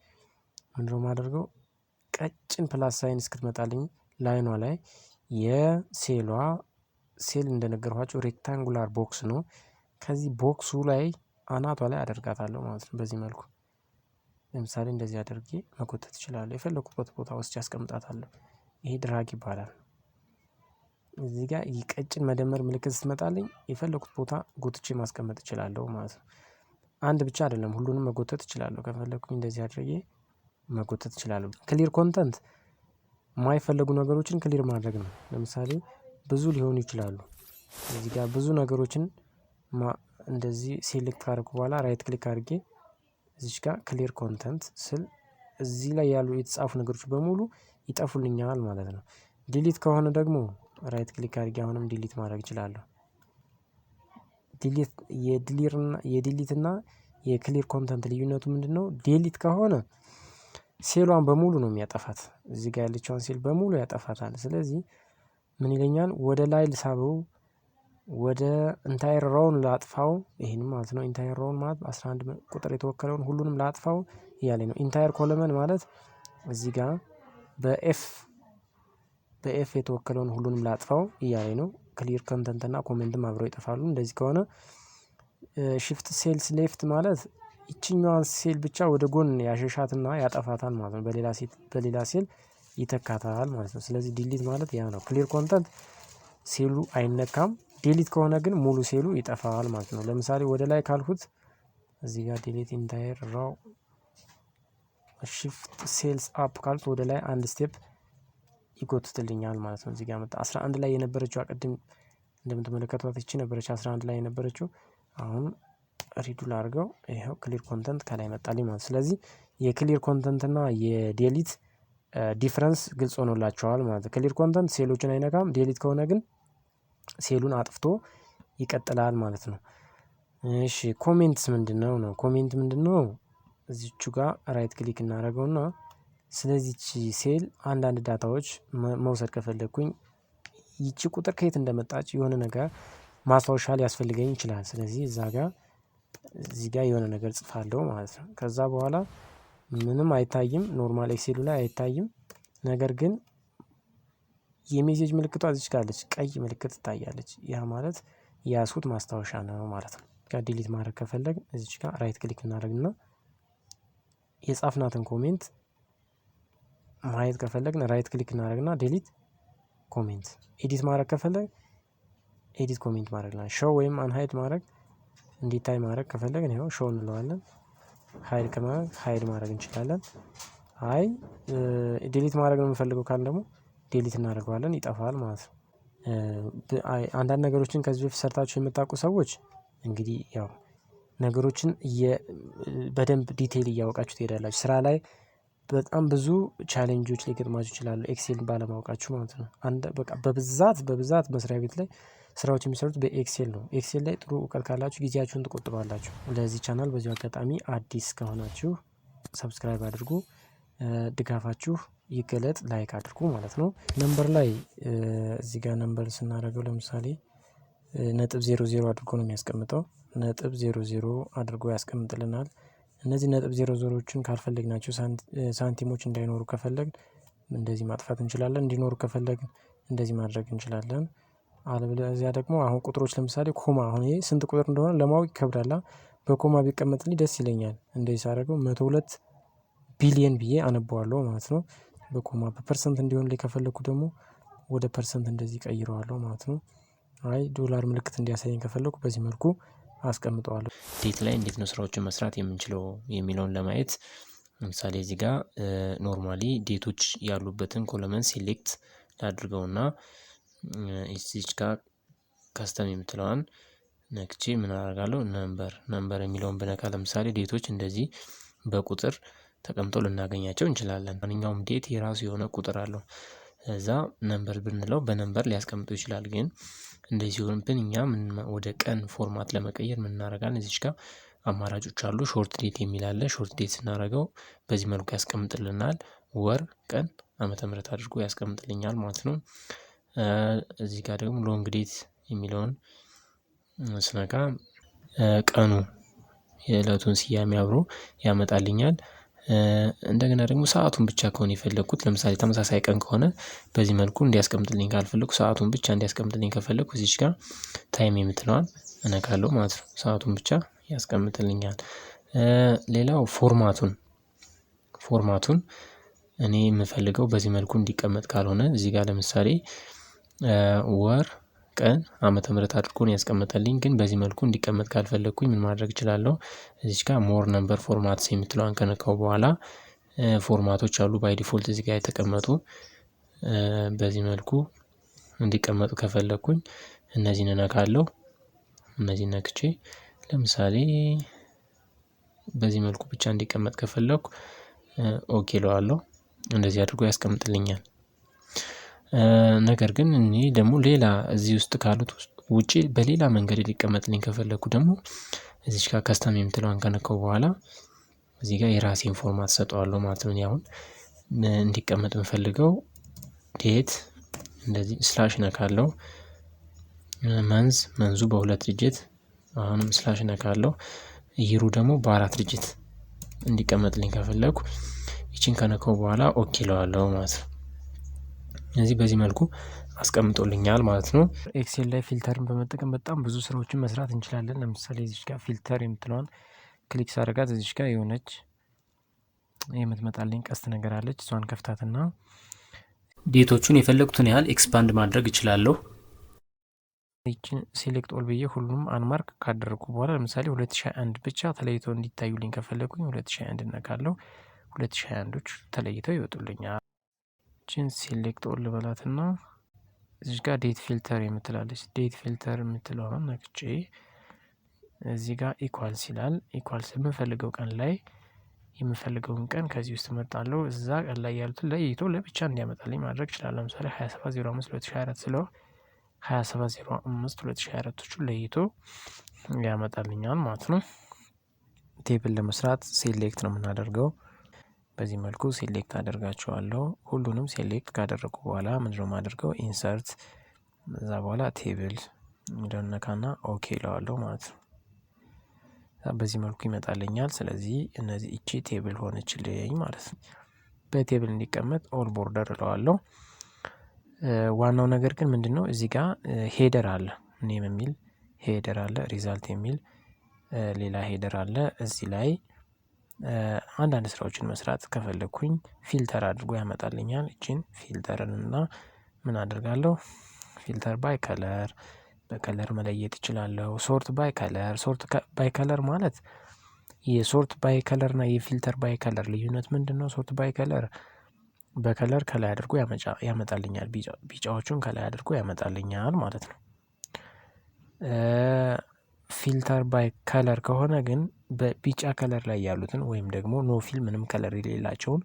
ምንድነው የማደርገው? ቀጭን ፕላስ ሳይን እስክትመጣልኝ ላይኗ ላይ የሴሏ ሴል እንደነገርኳቸው ሬክታንጉላር ቦክስ ነው። ከዚህ ቦክሱ ላይ አናቷ ላይ አደርጋታለሁ ማለት ነው። በዚህ መልኩ ለምሳሌ እንደዚህ አድርጌ መጎተት እችላለሁ። የፈለኩበት ቦታ ውስጥ ያስቀምጣታለሁ። ይሄ ድራግ ይባላል። እዚህ ጋር ቀጭን መደመር ምልክት ስትመጣልኝ የፈለኩት ቦታ ጎትቼ ማስቀመጥ እችላለሁ ማለት ነው። አንድ ብቻ አይደለም ሁሉንም መጎተት እችላለሁ። ከፈለኩኝ እንደዚህ አድርጌ መጎተት እችላለሁ። ክሊር ኮንተንት የማይፈለጉ ነገሮችን ክሊር ማድረግ ነው። ለምሳሌ ብዙ ሊሆኑ ይችላሉ። እዚህ ጋር ብዙ ነገሮችን እንደዚህ ሴሌክት ካደረኩ በኋላ ራይት ክሊክ አድርጌ እዚች ጋር ክሊር ኮንተንት ስል እዚህ ላይ ያሉ የተጻፉ ነገሮች በሙሉ ይጠፉልኛል ማለት ነው። ዲሊት ከሆነ ደግሞ ራይት ክሊክ አድርጌ አሁንም ዲሊት ማድረግ እችላለሁ። ዲሊት የዲሊት እና የክሊር ኮንተንት ልዩነቱ ምንድነው? ዲሊት ከሆነ ሴሏን በሙሉ ነው የሚያጠፋት። እዚህ ጋር ያለችውን ሴል በሙሉ ያጠፋታል። ስለዚህ ምን ይለኛል? ወደ ላይ ልሳበው፣ ወደ ኢንታየር ሮውን ላጥፋው። ይሄንም ማለት ነው ኢንታየር ሮውን ማለት 11 ቁጥር የተወከለውን ሁሉንም ላጥፋው እያለኝ ነው። ኢንታየር ኮለመን ማለት እዚህ ጋር በኤፍ የተወከለውን ሁሉንም ላጥፋው እያለኝ ነው። ክሊር ኮንተንት እና ኮሜንትም አብረው ይጠፋሉ። እንደዚህ ከሆነ ሽፍት ሴልስ ሌፍት ማለት ይችኛዋን ሴል ብቻ ወደ ጎን ያሸሻትና ያጠፋታል ማለት ነው። በሌላ ሴል ይተካታል ማለት ነው። ስለዚህ ዲሊት ማለት ያ ነው። ክሊር ኮንተንት ሴሉ አይነካም። ዲሊት ከሆነ ግን ሙሉ ሴሉ ይጠፋል ማለት ነው። ለምሳሌ ወደ ላይ ካልኩት እዚህ ጋር ዲሊት ኢንታየር ሮው ሽፍት ሴልስ አፕ ካልኩት ወደ ላይ አንድ ስቴፕ ይጎትትልኛል ማለት ነው። እዚህ ጋር መጣ 11 ላይ የነበረችው ቅድም እንደምትመለከቷት እቺ ነበረች 11 ላይ የነበረችው። አሁን ሪዱል አድርገው ይሄው ክሊር ኮንተንት ከላይ መጣልኝ ማለት። ስለዚህ የክሊር ኮንተንት እና የዴሊት ዲፍረንስ ግልጽ ሆኖላቸዋል ማለት ነው። ክሊር ኮንተንት ሴሎችን አይነካም። ዴሊት ከሆነ ግን ሴሉን አጥፍቶ ይቀጥላል ማለት ነው። እሺ ኮሜንትስ ምንድነው ነው? ኮሜንት ምንድነው? እዚቹ ጋር ራይት ክሊክ እናደርገውና ስለዚህች ሴል አንዳንድ ዳታዎች መውሰድ ከፈለኩኝ ይቺ ቁጥር ከየት እንደመጣች የሆነ ነገር ማስታወሻ ሊያስፈልገኝ ይችላል። ስለዚህ እዚህ ጋር የሆነ ነገር ጽፋለሁ ማለት ነው። ከዛ በኋላ ምንም አይታይም፣ ኖርማል ኤክሴሉ ላይ አይታይም። ነገር ግን የሜሴጅ ምልክቷ እዚች ጋር አለች፣ ቀይ ምልክት ትታያለች። ያ ማለት የያዝኩት ማስታወሻ ነው ማለት ነው። ዲሊት ማድረግ ከፈለግ እዚች ጋር ራይት ክሊክ እናደርግና የጻፍናትን ኮሜንት ማየት ከፈለግን ራይት ክሊክ እናደርግና ዲሊት ኮሜንት። ኤዲት ማድረግ ከፈለግ ኤዲት ኮሜንት ማድረግ ላይ ሾው ወይም አንሃይድ ማድረግ እንዲታይ ማድረግ ከፈለግን ይኸው ሾው እንለዋለን። ሃይድ ከማድረግ ሃይድ ማድረግ እንችላለን። አይ ዲሊት ማድረግ ነው የምፈልገው ካልን ደግሞ ዲሊት እናደርገዋለን፣ ይጠፋል ማለት ነው። አንዳንድ ነገሮችን ከዚህ በፊት ሰርታችሁ የምታውቁ ሰዎች እንግዲህ ያው ነገሮችን በደንብ ዲቴይል እያወቃችሁ ትሄዳላችሁ። ስራ ላይ በጣም ብዙ ቻሌንጆች ሊገጥማችሁ ይችላሉ፣ ኤክሴል ባለማወቃችሁ ማለት ነው። በቃ በብዛት መስሪያ ቤት ላይ ስራዎች የሚሰሩት በኤክሴል ነው። ኤክሴል ላይ ጥሩ እውቀት ካላችሁ ጊዜያችሁን ትቆጥባላችሁ። ለዚህ ቻናል በዚሁ አጋጣሚ አዲስ ከሆናችሁ ሰብስክራይብ አድርጉ፣ ድጋፋችሁ ይገለጥ፣ ላይክ አድርጉ ማለት ነው። ነምበር ላይ እዚህ ጋር ነምበር ስናደርገው ለምሳሌ ነጥብ 00 አድርጎ ነው የሚያስቀምጠው። ነጥብ 00 አድርጎ ያስቀምጥልናል። እነዚህ ነጥብ 00ዎችን ካልፈለግናቸው ሳንቲሞች እንዳይኖሩ ከፈለግን እንደዚህ ማጥፋት እንችላለን። እንዲኖሩ ከፈለግን እንደዚህ ማድረግ እንችላለን። አለበለዚያ ደግሞ አሁን ቁጥሮች ለምሳሌ ኮማ፣ አሁን ይሄ ስንት ቁጥር እንደሆነ ለማወቅ ይከብዳል። በኮማ ቢቀመጥልኝ ደስ ይለኛል። እንደዚህ ሳደርገው 102 ቢሊየን ብዬ አነበዋለሁ ማለት ነው። በኮማ በፐርሰንት እንዲሆን ላይ ከፈለኩ ደግሞ ወደ ፐርሰንት እንደዚህ ቀይረዋለሁ ማለት ነው። አይ ዶላር ምልክት እንዲያሳየኝ ከፈለኩ በዚህ መልኩ አስቀምጠዋለሁ። ዴት ላይ እንዴት ነው ስራዎችን መስራት የምንችለው የሚለውን ለማየት ለምሳሌ እዚህ ጋር ኖርማሊ ዴቶች ያሉበትን ኮለመን ሴሌክት ላድርገውና እዚች ጋር ካስተም የምትለዋን ነክቼ ምን አደርጋለሁ? ነምበር የሚለውን ብነካ ለምሳሌ ዴቶች እንደዚህ በቁጥር ተቀምጠው ልናገኛቸው እንችላለን። ማንኛውም ዴት የራሱ የሆነ ቁጥር አለው። እዛ ነምበር ብንለው በነምበር ሊያስቀምጠው ይችላል። ግን እንደዚህ ሲሆንብን እኛ ወደ ቀን ፎርማት ለመቀየር ምን እናደርጋለን? እዚች ጋር አማራጮች አሉ። ሾርት ዴት የሚል አለ። ሾርት ዴት ስናደርገው በዚህ መልኩ ያስቀምጥልናል። ወር፣ ቀን፣ ዓመተ ምህረት አድርጎ ያስቀምጥልኛል ማለት ነው። እዚህ ጋር ደግሞ ሎንግ ዴት የሚለውን ስነካ ቀኑ የዕለቱን ስያሜ አብሮ ያመጣልኛል። እንደገና ደግሞ ሰአቱን ብቻ ከሆነ የፈለኩት ለምሳሌ ተመሳሳይ ቀን ከሆነ በዚህ መልኩ እንዲያስቀምጥልኝ ካልፈለኩ ሰአቱን ብቻ እንዲያስቀምጥልኝ ከፈለኩ እዚች ጋር ታይም የምትለዋን እነካለሁ ማለት ነው። ሰአቱን ብቻ ያስቀምጥልኛል። ሌላው ፎርማቱን እኔ የምፈልገው በዚህ መልኩ እንዲቀመጥ ካልሆነ እዚህ ጋር ለምሳሌ ወር ቀን ዓመተ ምህረት አድርጎ ነው ያስቀመጠልኝ። ግን በዚህ መልኩ እንዲቀመጥ ካልፈለኩኝ ምን ማድረግ እችላለሁ? እዚች ጋር ሞር ነምበር ፎርማትስ የምትለዋን ከነካው በኋላ ፎርማቶች አሉ ባይ ዲፎልት እዚህ ጋር የተቀመጡ። በዚህ መልኩ እንዲቀመጡ ከፈለኩኝ እነዚህን እነካለሁ። እነዚህን ነክቼ ለምሳሌ በዚህ መልኩ ብቻ እንዲቀመጥ ከፈለኩ ኦኬ እለዋለሁ። እንደዚህ አድርጎ ያስቀምጥልኛል። ነገር ግን እኔ ደግሞ ሌላ እዚህ ውስጥ ካሉት ውጪ በሌላ መንገድ ሊቀመጥልኝ ከፈለኩ ደግሞ እዚች ጋር ከስተም የምትለዋን ከነካው በኋላ እዚህ ጋር የራሴን ፎርማት ሰጠዋለሁ ማለት ነው። አሁን እንዲቀመጥ የምፈልገው ዴት እንደዚህ ስላሽ ነካለው። መንዙ በ2 ዲጂት አሁንም ስላሽ ነካለው። ይሩ ደግሞ በ4 ዲጂት እንዲቀመጥልኝ ከፈለኩ ይቺን ከነካው በኋላ ኦኬ እለዋለሁ ማለት ነው። እዚህ በዚህ መልኩ አስቀምጦልኛል ማለት ነው። ኤክሴል ላይ ፊልተርን በመጠቀም በጣም ብዙ ስራዎችን መስራት እንችላለን። ለምሳሌ እዚች ጋር ፊልተር የምትለዋን ክሊክ ሳደርጋት እዚች ጋር የሆነች የምትመጣልኝ ቀስት ነገር አለች። እሷን ከፍታትና ዴቶቹን የፈለጉትን ያህል ኤክስፓንድ ማድረግ እችላለሁ። ይችን ሴሌክት ኦል ብዬ ሁሉም አንማርክ ካደረጉ በኋላ ለምሳሌ 2021 ብቻ ተለይተው እንዲታዩልኝ ከፈለጉኝ 2021 እነካለሁ። 2021ዶች ተለይተው ይወጡልኛል። ይችን ሴሌክት ኦል ልበላትና እዚህ ጋር ዴት ፊልተር የምትላለች ዴት ፊልተር የምትለውን ነክቼ እዚህ ጋር ኢኳልስ ይላል። ኢኳልስ የምፈልገው ቀን ላይ የምፈልገውን ቀን ከዚህ ውስጥ እመርጣለሁ። እዛ ቀን ላይ ያሉትን ለይቶ ለብቻ እንዲያመጣልኝ ማድረግ እችላለሁ። ለምሳሌ 27/05/2024 ስለው 27/05/2024ቶቹን ለይቶ ያመጣልኛል ማለት ነው። ቴብል ለመስራት ሴሌክት ነው የምናደርገው። በዚህ መልኩ ሴሌክት አደርጋቸዋለሁ። ሁሉንም ሴሌክት ካደረጉ በኋላ ምንድነው የማደርገው? ኢንሰርት እዛ በኋላ ቴብል የሚለውን ነካና ኦኬ እለዋለሁ ማለት ነው። በዚህ መልኩ ይመጣልኛል። ስለዚህ እነዚህ እቺ ቴብል ሆነችልኝ ማለት ነው። በቴብል እንዲቀመጥ ኦል ቦርደር እለዋለሁ። ዋናው ነገር ግን ምንድነው እዚህ ጋር ሄደር አለ። ኔም የሚል ሄደር አለ። ሪዛልት የሚል ሌላ ሄደር አለ። እዚህ ላይ አንዳንድ ስራዎችን መስራት ከፈለኩኝ ፊልተር አድርጎ ያመጣልኛል። እቺን ፊልተርን እና ምን አደርጋለሁ? ፊልተር ባይ ከለር በከለር መለየት እችላለሁ። ሶርት ባይ ከለር ሶርት ባይ ከለር ማለት የሶርት ባይ ከለር እና የፊልተር ባይ ከለር ልዩነት ምንድነው? ሶርት ባይ ከለር በከለር ከላይ አድርጎ ያመጣልኛል። ቢጫዎቹን ከላይ አድርጎ ያመጣልኛል ማለት ነው። ፊልተር ባይ ከለር ከሆነ ግን በቢጫ ከለር ላይ ያሉትን ወይም ደግሞ ኖ ፊል ምንም ከለር የሌላቸውን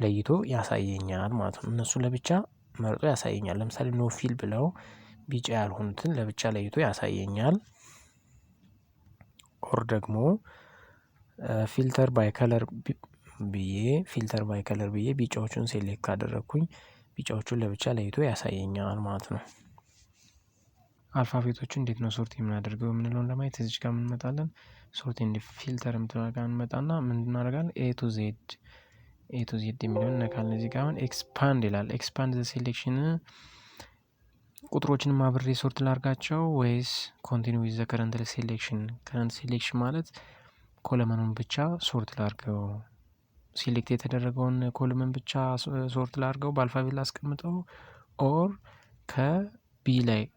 ለይቶ ያሳየኛል ማለት ነው። እነሱን ለብቻ መርጦ ያሳየኛል። ለምሳሌ ኖ ፊል ብለው ቢጫ ያልሆኑትን ለብቻ ለይቶ ያሳየኛል። ኦር ደግሞ ፊልተር ባይ ከለር ብዬ ቢጫዎቹን ሴሌክት ካደረኩኝ ቢጫዎቹን ለብቻ ለይቶ ያሳየኛል ማለት ነው። አልፋቤቶቹ እንዴት ነው ሶርት የምናደርገው የምንለውን ለማየት እዚች ጋር እንመጣለን። ሶርት ኤንድ ፊልተር የምትለው ጋር እንመጣና ምን እናደርጋለን? ኤ ቱ ዜድ የሚለውን እነካለን። እዚህ ጋር አሁን ኤክስፓንድ ይላል። ኤክስፓንድ ዘ ሴሌክሽን ቁጥሮችን አብሬ ሶርት ላርጋቸው ወይስ ኮንቲኒው ዊዝ ዘ ከረንት ሴሌክሽን? ከረንት ሴሌክሽን ማለት ኮለመኑን ብቻ ሶርት ላርገው፣ ሴሌክት የተደረገውን ኮለመን ብቻ ሶርት ላርገው በአልፋቤት ላስቀምጠው፣ ኦር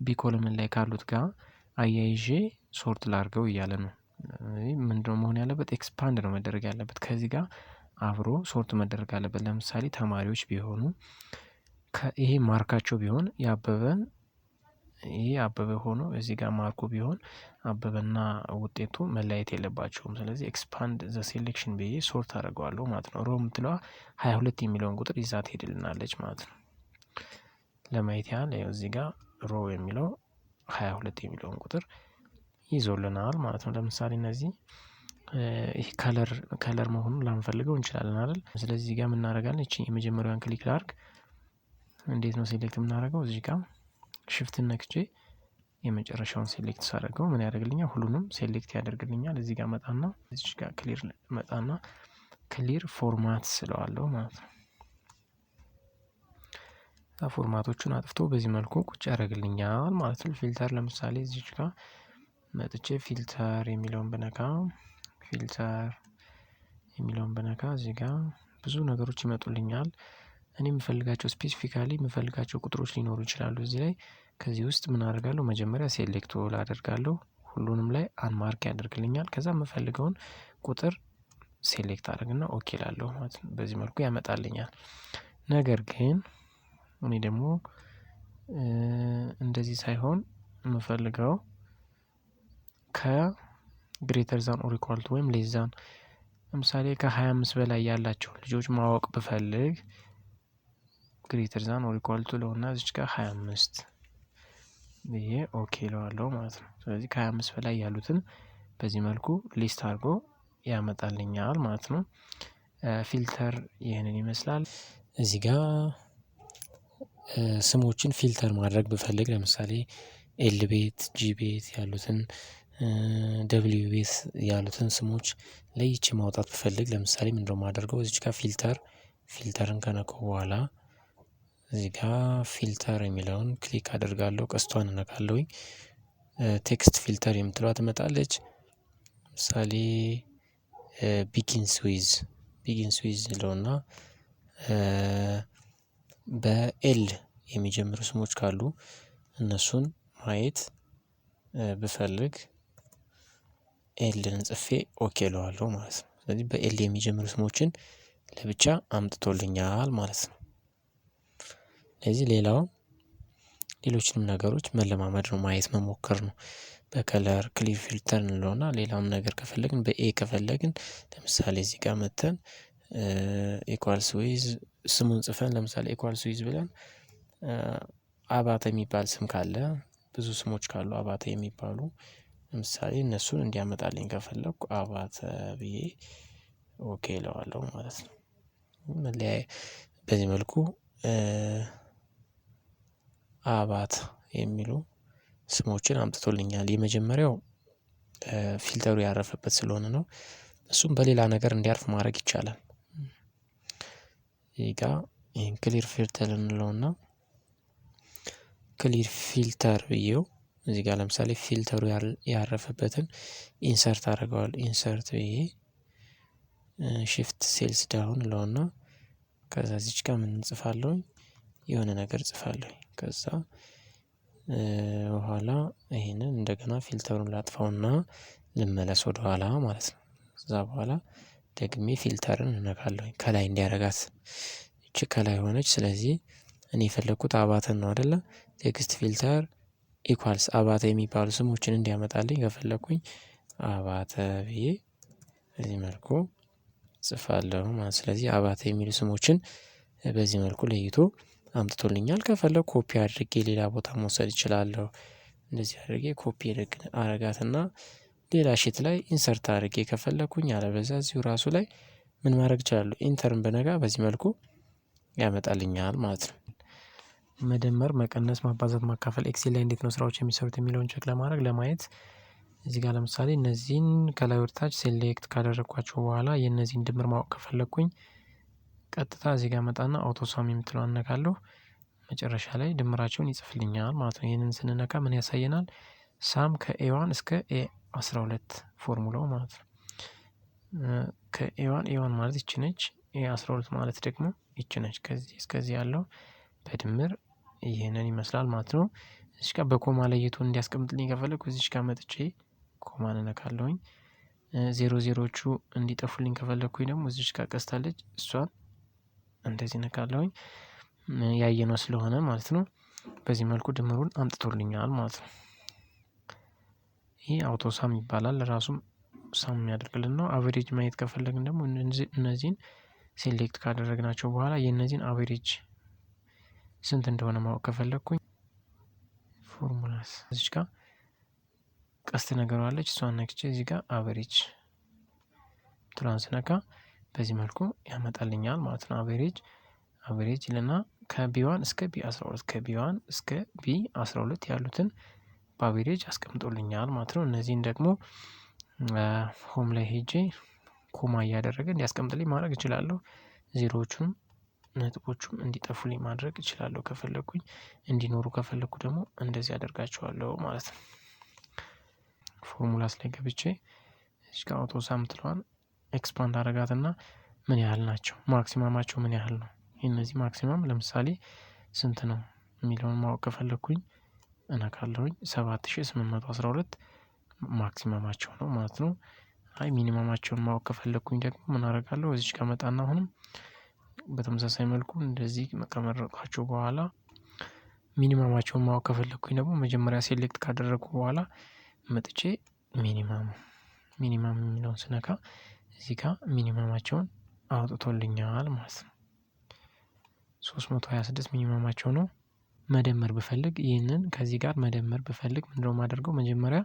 ቢ ኮለመን ላይ ካሉት ጋር አያይዤ ሶርት ላርገው እያለ ነው። ምንድነው መሆን ያለበት? ኤክስፓንድ ነው መደረግ ያለበት። ከዚህ ጋር አብሮ ሶርት መደረግ አለበት። ለምሳሌ ተማሪዎች ቢሆኑ ይሄ ማርካቸው ቢሆን ያበበን ይሄ አበበ ሆኖ እዚህ ጋር ማርኩ ቢሆን አበበና ውጤቱ መለያየት የለባቸውም። ስለዚህ ኤክስፓንድ ዘ ሴሌክሽን ብዬ ሶርት አደርገዋለሁ ማለት ነው። ሮ የምትለዋ 22 የሚለውን ቁጥር ይዛ ትሄድልናለች ማለት ነው። ለማየት ያህል እዚህ ጋር ሮ የሚለው 22 የሚለውን ቁጥር ይዞልናል ማለት ነው። ለምሳሌ እነዚህ ይሄ ከለር መሆኑን ላንፈልገው እንችላለን አይደል? ስለዚህ እዚህ ጋር ምን እናደርጋለን? እቺ የመጀመሪያዋን ክሊክ ላድርግ። እንዴት ነው ሴሌክት የምናደርገው? እዚህ ጋር ሽፍትን ነክቼ የመጨረሻውን ሴሌክት ሳደርገው ምን ያደርግልኛል? ሁሉንም ሴሌክት ያደርግልኛል። እዚህ ጋር መጣና እዚህ ጋር ክሊር መጣና ክሊር ፎርማት ስለዋለሁ ማለት ነው። ፎርማቶቹን አጥፍቶ በዚህ መልኩ ቁጭ ያደርግልኛል ማለት ነው። ፊልተር ለምሳሌ እዚህ ጋር መጥቼ ፊልተር የሚለውን ብነካ እዚህ ጋር ብዙ ነገሮች ይመጡልኛል። እኔ የምፈልጋቸው ስፔሲፊካሊ የምፈልጋቸው ቁጥሮች ሊኖሩ ይችላሉ እዚህ ላይ። ከዚህ ውስጥ ምን አደርጋለሁ? መጀመሪያ ሴሌክት ኦል አደርጋለሁ። ሁሉንም ላይ አንማርክ ያደርግልኛል። ከዛ የምፈልገውን ቁጥር ሴሌክት አደርግና ኦኬ እላለሁ ማለት ነው። በዚህ መልኩ ያመጣልኛል። ነገር ግን እኔ ደግሞ እንደዚህ ሳይሆን የምፈልገው ከግሬተር ዛን ኦር ኢኳል ቱ ወይም ሌስ ዛን፣ ለምሳሌ ከ25 በላይ ያላቸው ልጆች ማወቅ ብፈልግ ግሬተር ዛን ኦር ኢኳል ቱ ለውና እዚች ጋር 25 ብዬ ኦኬ እለዋለሁ ማለት ነው። ስለዚህ ከ25 በላይ ያሉትን በዚህ መልኩ ሊስት አድርጎ ያመጣልኛል ማለት ነው። ፊልተር ይህንን ይመስላል። እዚህ ጋር ስሞችን ፊልተር ማድረግ ብፈልግ ለምሳሌ ኤል ቤት፣ ጂ ቤት ያሉትን ደብሊው ቤት ያሉትን ስሞች ለይቼ ማውጣት ብፈልግ ለምሳሌ ምንድነው የማደርገው? እዚህ ጋር ፊልተርን ከነካው በኋላ እዚህ ጋር ፊልተር የሚለውን ክሊክ አደርጋለሁ። ቀስቷን እነካለሁኝ። ቴክስት ፊልተር የምትለዋ ትመጣለች። ለምሳሌ ቢጊንስ ዊዝ ለውና በኤል የሚጀምሩ ስሞች ካሉ እነሱን ማየት ብፈልግ ኤልን ጽፌ ኦኬ እለዋለሁ ማለት ነው። ስለዚህ በኤል የሚጀምሩ ስሞችን ለብቻ አምጥቶልኛል ማለት ነው። ስለዚህ ሌሎችንም ነገሮች መለማመድ ነው፣ ማየት መሞከር ነው። በከለር ክሊር ፊልተር እንለውና ሌላም ነገር ከፈለግን በኤ ከፈለግን ለምሳሌ እዚህ ጋር መተን ኢኳልስ ዊዝ ስሙን ጽፈን ለምሳሌ ኢኳልስ ዊዝ ብለን አባተ የሚባል ስም ካለ ብዙ ስሞች ካሉ አባተ የሚባሉ ለምሳሌ እነሱን እንዲያመጣልኝ ከፈለኩ አባተ ብዬ ኦኬ እለዋለሁ ማለት ነው። በዚህ መልኩ አባተ የሚሉ ስሞችን አምጥቶልኛል። የመጀመሪያው ፊልተሩ ያረፈበት ስለሆነ ነው። እሱም በሌላ ነገር እንዲያርፍ ማድረግ ይቻላል። እዚህ ጋር ይሄን ክሊር ፊልተር እንለውና ክሊር ፊልተር ብዬው እዚህ ጋር ለምሳሌ ፊልተሩ ያረፈበትን ኢንሰርት አደርገዋለሁ። ኢንሰርት ብዬ ሺፍት ሴልስ ዳውን እለውና ከዛ እዚች ጋር ምን እንጽፋለሁ? የሆነ ነገር ጽፋለሁ። ከዛ በኋላ ይሄንን እንደገና ፊልተሩን ላጥፋውና ልመለስ ወደ ኋላ ማለት ነው። ከዛ በኋላ ደግሜ ፊልተርን እነካለሁ ከላይ እንዲያረጋት። እቺ ከላይ ሆነች። ስለዚህ እኔ የፈለኩት አባተን ነው አይደለ? ቴክስት ፊልተር ኢኳልስ አባተ የሚባሉ ስሞችን እንዲያመጣልኝ ከፈለኩኝ አባተ ብዬ በዚህ መልኩ ጽፋለሁ ማለት። ስለዚህ አባተ የሚሉ ስሞችን በዚህ መልኩ ለይቶ አምጥቶልኛል። ከፈለኩ ኮፒ አድርጌ ሌላ ቦታ መውሰድ እችላለሁ። እንደዚህ አድርጌ ኮፒ አረጋትና ሌላ ሺት ላይ ኢንሰርት አድርጌ ከፈለኩኝ አለበለዚያ እዚሁ ራሱ ላይ ምን ማድረግ እችላለሁ? ኢንተርን ብነካ በዚህ መልኩ ያመጣልኛል ማለት ነው። መደመር፣ መቀነስ፣ ማባዛት፣ ማካፈል ኤክሴል ላይ እንዴት ነው ስራዎች የሚሰሩት የሚለውን ቼክ ለማድረግ ለማየት እዚህ ጋር ለምሳሌ እነዚህን ከላይ ወደ ታች ሴሌክት ካደረግኳቸው በኋላ የእነዚህን ድምር ማወቅ ከፈለኩኝ ቀጥታ እዚህ ጋር መጣና አውቶ ሳም የምትለውን እነካለሁ። መጨረሻ ላይ ድምራቸውን ይጽፍልኛል ማለት ነው። ይህንን ስንነካ ምን ያሳየናል? ሳም ከኤዋን እስከ ኤ12 ፎርሙላው ማለት ነው። ኤዋን ማለት ይቺ ነች። ኤ12 ማለት ደግሞ ይቺ ነች። ከዚህ እስከዚህ ያለው በድምር ይህንን ይመስላል ማለት ነው። እዚች ጋር በኮማ ለይቶ እንዲያስቀምጥልኝ ከፈለኩ እዚች ጋር መጥቼ ኮማን እነካለሁኝ። ዜሮዎቹ እንዲጠፉልኝ ከፈለኩኝ ደግሞ እዚች ጋር ቀስታለች፣ እሷን እንደዚህ እነካለሁኝ። ያየነው ስለሆነ ማለት ነው። በዚህ መልኩ ድምሩን አምጥቶልኛል ማለት ነው። ይሄ አውቶ ሳም ይባላል። ራሱም ሳም የሚያደርግልን ነው። አቨሬጅ ማየት ከፈለግን ደግሞ እነዚህን ሴሌክት ካደረግናቸው በኋላ የእነዚህን አቨሬጅ ስንት እንደሆነ ማወቅ ከፈለግኩኝ ፎርሙላስ እዚች ጋር ቀስት ነገር አለች፣ እሷን ነክቼ እዚህ ጋር አቨሬጅ የምትለዋን ስነካ በዚህ መልኩ ያመጣልኛል ማለት ነው። አቬሬጅ ይልና ከቢ1 እስከ ቢ12 ከቢ1 እስከ ቢ12 ያሉትን በአቬሬጅ አስቀምጦልኛል ማለት ነው። እነዚህን ደግሞ ሆም ላይ ሄጄ ኮማ እያደረገ እንዲያስቀምጥልኝ ማድረግ እችላለሁ። ዜሮዎቹም ነጥቦቹም እንዲጠፉልኝ ማድረግ እችላለሁ ከፈለኩኝ። እንዲኖሩ ከፈለኩ ደግሞ እንደዚህ አደርጋቸዋለሁ ማለት ነው። ፎርሙላስ ላይ ገብቼ እዚህ ጋር አውቶ ሳም ትለዋን ኤክስፓንድ አረጋትና ምን ያህል ናቸው ማክሲማማቸው ምን ያህል ነው። እነዚህ ማክሲማም ለምሳሌ ስንት ነው የሚለውን ማወቅ ከፈለኩኝ እነካለሁኝ 7812 ማክሲማማቸው ነው ማለት ነው። አይ ሚኒማማቸውን ማወቅ ከፈለኩኝ ደግሞ ምን አደርጋለሁ እዚች ጋር መጣና አሁንም በተመሳሳይ መልኩ እንደዚህ ከመረጥኳቸው በኋላ ሚኒማማቸውን ማወቅ ከፈለኩኝ ደግሞ መጀመሪያ ሴሌክት ካደረኩ በኋላ መጥቼ ሚኒማም የሚለውን ስነካ እዚህ ጋር ሚኒማማቸውን አውጥቶልኛል ማለት ነው። 326 ሚኒማማቸው ነው። መደመር ብፈልግ ይህንን ከዚህ ጋር መደመር ብፈልግ ምንድነው የማደርገው? መጀመሪያ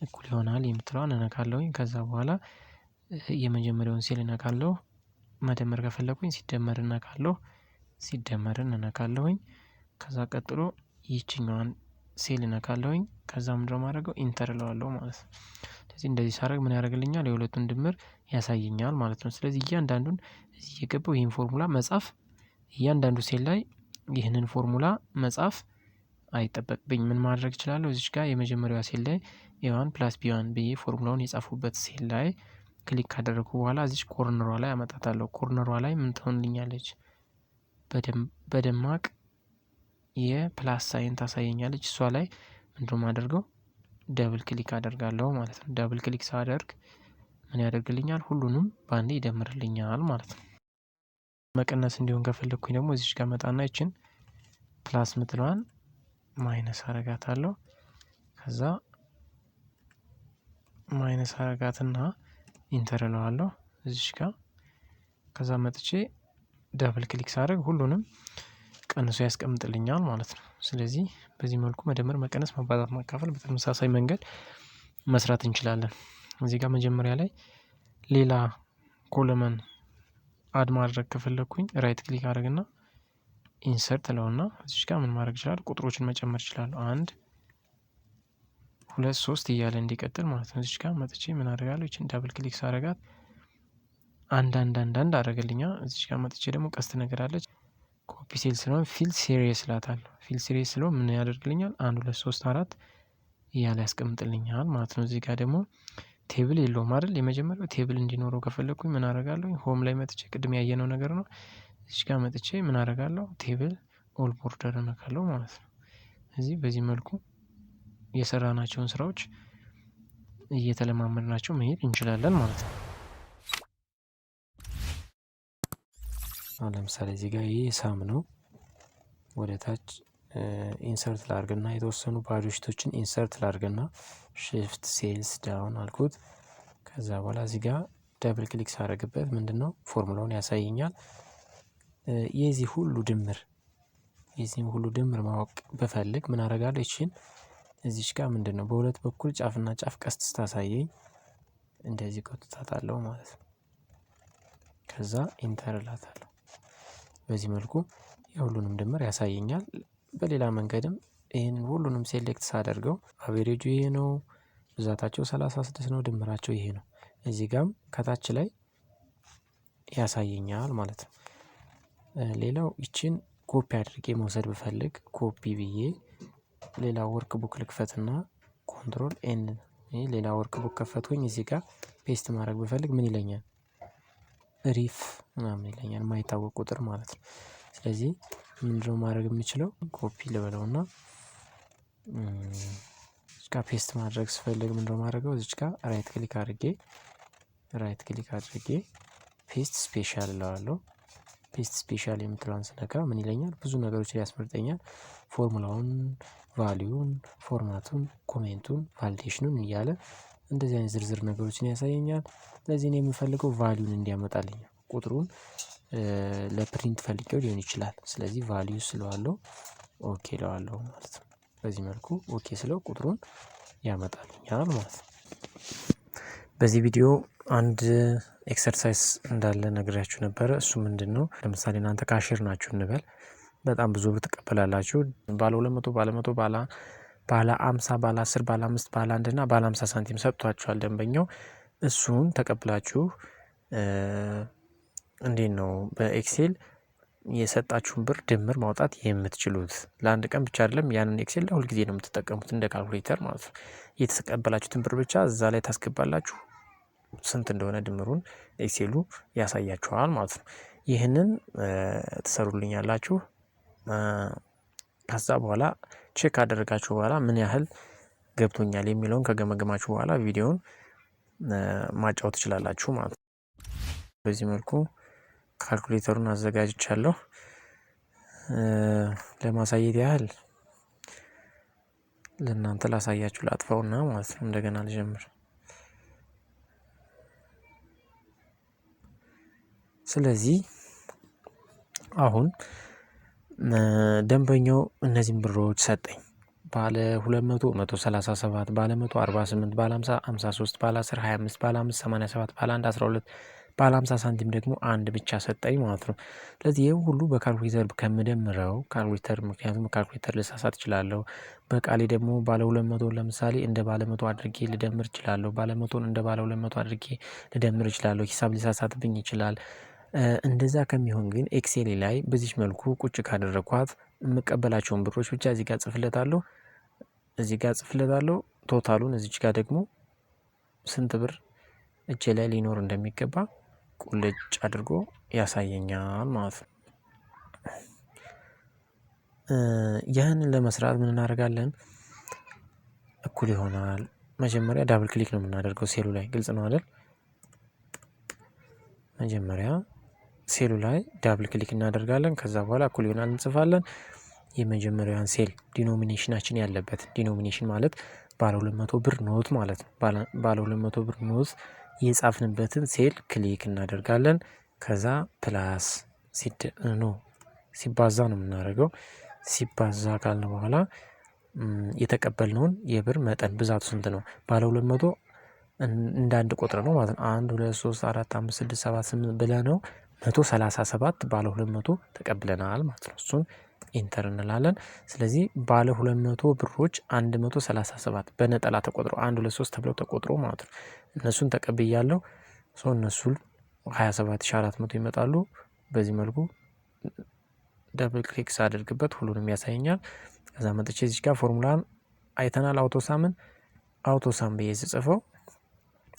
እኩል ይሆናል የምትለዋን እነካለሁኝ። ከዛ በኋላ የመጀመሪያውን ሴል እነካለሁ። መደመር ከፈለኩኝ ሲደመር እነካለሁ። ሲደመርን እነካለሁኝ። ከዛ ቀጥሎ ይችኛዋን ሴል እነካለሁኝ። ከዛ ምንድነው የማደርገው? ኢንተር እለዋለሁ ማለት ነው። ስለዚህ እንደዚህ ሳደርግ ምን ያደርግልኛል? የሁለቱን ድምር ያሳየኛል ማለት ነው። ስለዚህ እያንዳንዱን እዚህ የገባው ይህን ፎርሙላ መጻፍ እያንዳንዱ ሴል ላይ ይህንን ፎርሙላ መጻፍ አይጠበቅብኝ። ምን ማድረግ እችላለሁ? እዚች ጋር የመጀመሪያዋ ሴል ላይ ኤ1 ፕላስ ቢ1 ብዬ ፎርሙላውን የጻፉበት ሴል ላይ ክሊክ ካደረኩ በኋላ እዚች ኮርነሯ ላይ አመጣታለሁ። ኮርነሯ ላይ ምን ትሆንልኛለች? በደማቅ የፕላስ ሳይን ታሳየኛለች። እሷ ላይ ምንድነው የማደርገው? ደብል ክሊክ አደርጋለሁ ማለት ነው። ደብል ክሊክ ሳደርግ ምን ያደርግልኛል? ሁሉንም በአንዴ ይደምርልኛል ማለት ነው። መቀነስ እንዲሆን ከፈለኩኝ ደግሞ እዚች ጋር መጣና ይችን ፕላስ ምትለዋን ማይነስ አረጋታለሁ። ከዛ ማይነስ አረጋትና ኢንተር እለዋለሁ እዚች ጋር። ከዛ መጥቼ ደብል ክሊክ ሳደርግ ሁሉንም ቀንሶ ያስቀምጥልኛል ማለት ነው። ስለዚህ በዚህ መልኩ መደመር፣ መቀነስ፣ ማባዛት፣ ማካፈል በተመሳሳይ መንገድ መስራት እንችላለን። እዚህ ጋር መጀመሪያ ላይ ሌላ ኮለመን አድ ማድረግ ከፈለኩኝ ራይት ክሊክ አድርግና ኢንሰርት እለውና እዚች ጋር ምን ማድረግ ይችላል? ቁጥሮችን መጨመር ይችላል። 1 2 3 እያለ እንዲቀጥል ማለት ነው። እዚች ጋር መጥቼ ምን አደርጋለሁ? ይችን ዳብል ክሊክ ሳደርጋት አንድ አደረገልኛ። እዚች ጋር መጥቼ ደግሞ ቀስት ነገር አለች። ኮፒ ሴል ስለሆነ ፊል ሲሪየስ እላታለሁ። ፊል ሲሪየስ ስለሆነ ምን ያደርግልኛል? 1 2 3 4 እያለ ያስቀምጥልኛል ማለት ነው። እዚህ ጋር ደግሞ ቴብል የለውም አይደል? የመጀመሪያው ቴብል እንዲኖረው ከፈለኩኝ ምን አደርጋለሁ? ሆም ላይ መጥቼ ቅድም ያየነው ነገር ነው። እዚህ ጋር መጥቼ ምን አደርጋለሁ? ቴብል ኦል ቦርደር እነካለሁ ማለት ነው። በዚህ መልኩ የሰራናቸውን ስራዎች እየተለማመድናቸው መሄድ እንችላለን ማለት ነው። አሁን ለምሳሌ እዚህ ጋር ይሄ ሳም ነው። ወደ ታች ኢንሰርት ላርግና የተወሰኑ ባዶ ሽቶችን ኢንሰርት ላርግና ሽፍት ሴልስ ዳውን አልኩት። ከዛ በኋላ እዚህ ጋር ደብል ክሊክ ሳደርግበት ምንድነው ፎርሙላውን ያሳየኛል። የዚህ ሁሉ ድምር ማወቅ ብፈልግ ምን አደርጋለሁ? ይችን እዚች ጋር ምንድነው በሁለት በኩል ጫፍና ጫፍ ቀስት ስታሳየኝ እንደዚህ ቆጥታታለሁ ማለት ነው። ከዛ ኢንተር እላታለሁ። በዚህ መልኩ የሁሉንም ድምር ያሳየኛል። በሌላ መንገድም ይሄንን ሁሉንም ሴሌክት ሳደርገው አቬሬጁ ይሄ ነው፣ ብዛታቸው 36 ነው፣ ድምራቸው ይሄ ነው። እዚህ ጋርም ከታች ላይ ያሳየኛል ማለት ነው። ሌላው ይችን ኮፒ አድርጌ መውሰድ ብፈልግ ኮፒ ብዬ ሌላ ወርክ ቡክ ልክፈትና ኮንትሮል ኤን ሌላ ወርክ ቡክ ከፈትኩኝ። እዚህ ጋር ፔስት ማድረግ ብፈልግ ምን ይለኛል? ሪፍ ምናምን ይለኛል፣ የማይታወቅ ቁጥር ማለት ነው። ስለዚህ ምንድነው ማድረግ የምችለው? ኮፒ ልበለውና እዚህ ጋር ፔስት ማድረግ ስፈልግ ምንድነው ማድረገው? እዚህ ጋር ራይት ክሊክ አድርጌ ፔስት ስፔሻል እለዋለሁ። ፔስት ስፔሻል የምትለውን ስነካ ምን ይለኛል? ብዙ ነገሮችን ያስመርጠኛል። ፎርሙላውን፣ ቫልዩን፣ ፎርማቱን፣ ኮሜንቱን፣ ቫሊዴሽኑን እያለ እንደዚህ አይነት ዝርዝር ነገሮችን ያሳየኛል። ስለዚህ እኔ የምፈልገው ቫልዩን እንዲያመጣልኝ ቁጥሩን ለፕሪንት ፈልጌው ሊሆን ይችላል። ስለዚህ ቫልዩ ስለዋለው ኦኬ እለዋለሁ ማለት ነው። በዚህ መልኩ ኦኬ ስለው ቁጥሩን ያመጣልኛል ማለት ነው። በዚህ ቪዲዮ አንድ ኤክሰርሳይዝ እንዳለ ነግሬያችሁ ነበረ። እሱ ምንድነው? ለምሳሌ እናንተ ካሽር ናችሁ እንበል። በጣም ብዙ ብር ትቀበላላችሁ። ባለ 200 ባለ 100 ባለ 50 ባለ 10 ባለ 5 ባለ 1 እና ባለ 50 ሳንቲም ሰጥቷችኋል ደንበኛው። እሱን ተቀብላችሁ እንዴት ነው በኤክሴል የሰጣችሁን ብር ድምር ማውጣት የምትችሉት? ለአንድ ቀን ብቻ አይደለም፣ ያንን ኤክሴል ለሁል ጊዜ ነው የምትጠቀሙት እንደ ካልኩሌተር ማለት ነው። የተቀበላችሁትን ብር ብቻ እዛ ላይ ታስገባላችሁ። ስንት እንደሆነ ድምሩን ኤክሴሉ ያሳያችኋል ማለት ነው። ይህንን ትሰሩልኛላችሁ። ከዛ በኋላ ቼክ ካደረጋችሁ በኋላ ምን ያህል ገብቶኛል የሚለውን ከገመገማችሁ በኋላ ቪዲዮውን ማጫወት ትችላላችሁ ማለት ነው። በዚህ መልኩ ካልኩሌተሩን አዘጋጅቻለሁ። ለማሳየት ያህል ለእናንተ ላሳያችሁ፣ ላጥፋውና ማለት ነው። እንደገና ልጀምር። ስለዚህ አሁን ደንበኛው እነዚህን ብሮች ሰጠኝ። ባለ 200 137፣ ባለ 100 48፣ ባለ 50 53፣ ባለ 10 25፣ ባለ 5 87፣ ባለ 1 12፣ ባለ 50 ሳንቲም ደግሞ አንድ ብቻ ሰጠኝ ማለት ነው። ስለዚህ ይህ ሁሉ በካልኩሌተር ከምደምረው ምክንያቱም ካልኩሌተር ልሳሳት እችላለሁ። በቃሌ ደግሞ ባለ 200 ለምሳሌ እንደ ባለ 100 አድርጌ ልደምር እችላለሁ። ባለ 100ን እንደ ባለ 200 አድርጌ ልደምር እችላለሁ። ሂሳብ ሊሳሳትብኝ ይችላል። እንደዛ ከሚሆን ግን ኤክሴል ላይ በዚህ መልኩ ቁጭ ካደረኳት የምቀበላቸውን ብሮች ብቻ እዚህ ጋር ጽፍለታለሁ። ቶታሉን እዚች ጋር ደግሞ ስንት ብር እጄ ላይ ሊኖር እንደሚገባ ቁልጭ አድርጎ ያሳየኛል ማለት ነው። ያንን ለመስራት ምን እናደርጋለን? እኩል ይሆናል። መጀመሪያ ዳብል ክሊክ ነው የምናደርገው ሴሉ ላይ። ግልጽ ነው አይደል? መጀመሪያ ሴሉ ላይ ዳብል ክሊክ እናደርጋለን። ከዛ በኋላ እኩል ይሆናል እንጽፋለን። የመጀመሪያውን ሴል ዲኖሚኔሽናችን ያለበት፣ ዲኖሚኔሽን ማለት ባለ 200 ብር ኖት ማለት ነው። ባለ 200 ብር ኖት የጻፍንበትን ሴል ክሊክ እናደርጋለን። ከዛ ፕላስ ሲባዛ ነው የምናደርገው። ሲባዛ ካልን በኋላ የተቀበልነውን የብር መጠን ብዛቱ ስንት ነው? ባለ 200 እንደ አንድ ቁጥር ነው ማለት ነው። 1 2 3 4 5 6 7 8 ብለነው 137 ባለ 200 ተቀብለናል ማለት ነው። እሱን ኢንተር እንላለን። ስለዚህ ባለ 200 ብሮች 137 በነጠላ ተቆጥሮ 1 2 3 ተብለው ተቆጥሮ ማለት ነው። እነሱን ተቀብያለሁ። እነሱ 27400 ይመጣሉ። በዚህ መልኩ ደብል ክሊክ ሳደርግበት ሁሉንም ያሳየኛል። ከዛ መጥቼ እዚህ ጋር ፎርሙላን አይተናል። አውቶሳም ብዬ ስጽፈው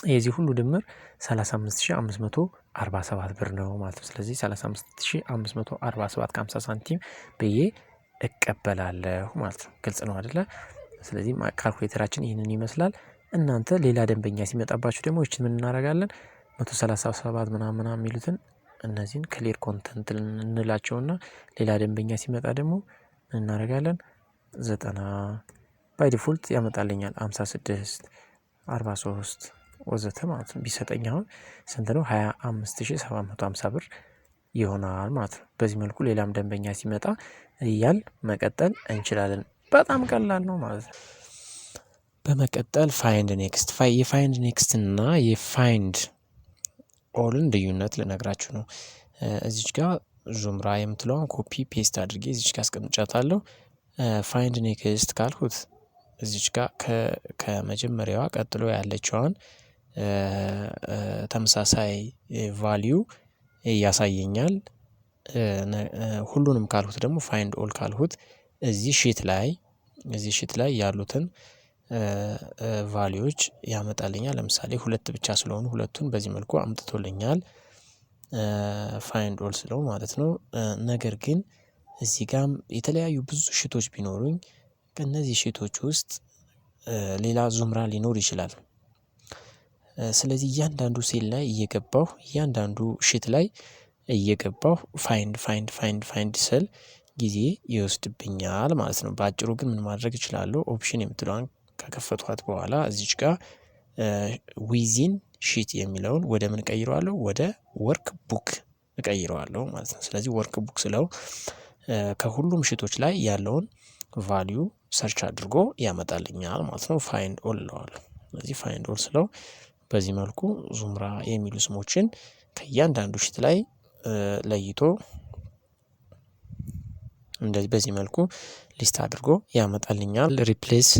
የዚህ ሁሉ ድምር 35547 ብር ነው ማለት ነው። ስለዚህ 35547 ከ50 ሳንቲም ብዬ እቀበላለሁ ማለት ነው። ግልጽ ነው አይደለ? ስለዚህ ካልኩሌተራችን ይህንን ይመስላል። እናንተ ሌላ ደንበኛ ሲመጣባችሁ ደግሞ ይችን ምን እናደርጋለን? 137 ምናምን የሚሉትን እነዚህን ክሊር ኮንተንት እንላቸውና ሌላ ደንበኛ ሲመጣ ደግሞ ምን እናደርጋለን? 90 ባይ ዲፎልት ያመጣልኛል። 56 43 ወዘተ ማለት ነው። ቢሰጠኝ አሁን ስንት ነው? 25750 ብር ይሆናል ማለት ነው። በዚህ መልኩ ሌላም ደንበኛ ሲመጣ እያል መቀጠል እንችላለን። በጣም ቀላል ነው ማለት ነው። በመቀጠል ፋይንድ ኔክስት የፋይንድ ኔክስት እና የፋይንድ ኦልን ልዩነት ልነግራችሁ ነው። እዚች ጋር ዙምራ የምትለውን ኮፒ ፔስት አድርጌ እዚች ጋር አስቀምጫታለሁ። ፋይንድ ኔክስት ካልኩት እዚች ጋር ከመጀመሪያዋ ቀጥሎ ያለችዋን ተመሳሳይ ቫልዩ ያሳየኛል። ሁሉንም ካልሁት ደግሞ ፋይንድ ኦል ካልሁት እዚህ ሺት ላይ ያሉትን ቫልዩዎች ያመጣልኛል። ለምሳሌ 2 ብቻ ስለሆኑ ሁለቱን በዚህ መልኩ አምጥቶልኛል። ፋይንድ ኦል ስለው ማለት ነው። ነገር ግን እዚህ ጋም የተለያዩ ብዙ ሺቶች ቢኖሩኝ ከነዚህ ሺቶች ውስጥ ሌላ ዙምራ ሊኖር ይችላል። ስለዚህ እያንዳንዱ ሴል ላይ እየገባሁ እያንዳንዱ ሺት ላይ እየገባሁ ፋይንድ ስል ጊዜ ይወስድብኛል ማለት ነው። በአጭሩ ግን ምን ማድረግ እችላለሁ? ኦፕሽን የምትለዋን ከከፈቷት በኋላ እዚች ጋር ዊዚን ሺት የሚለውን ወደ ምን ቀይረዋለሁ? ወደ ወርክ ቡክ እቀይረዋለሁ ማለት ነው። ስለዚህ ወርክ ቡክ ስለው ከሁሉም ሺቶች ላይ ያለውን ቫልዩ ሰርች አድርጎ ያመጣልኛል ማለት ነው። ፋይንድ ኦል እለዋለሁ። ስለዚህ ፋይንድ ኦል ስለው በዚህ መልኩ ዙምራ የሚሉ ስሞችን ከእያንዳንዱ ሽት ላይ ለይቶ እንደዚህ በዚህ መልኩ ሊስት አድርጎ ያመጣልኛል። ሪፕሌስ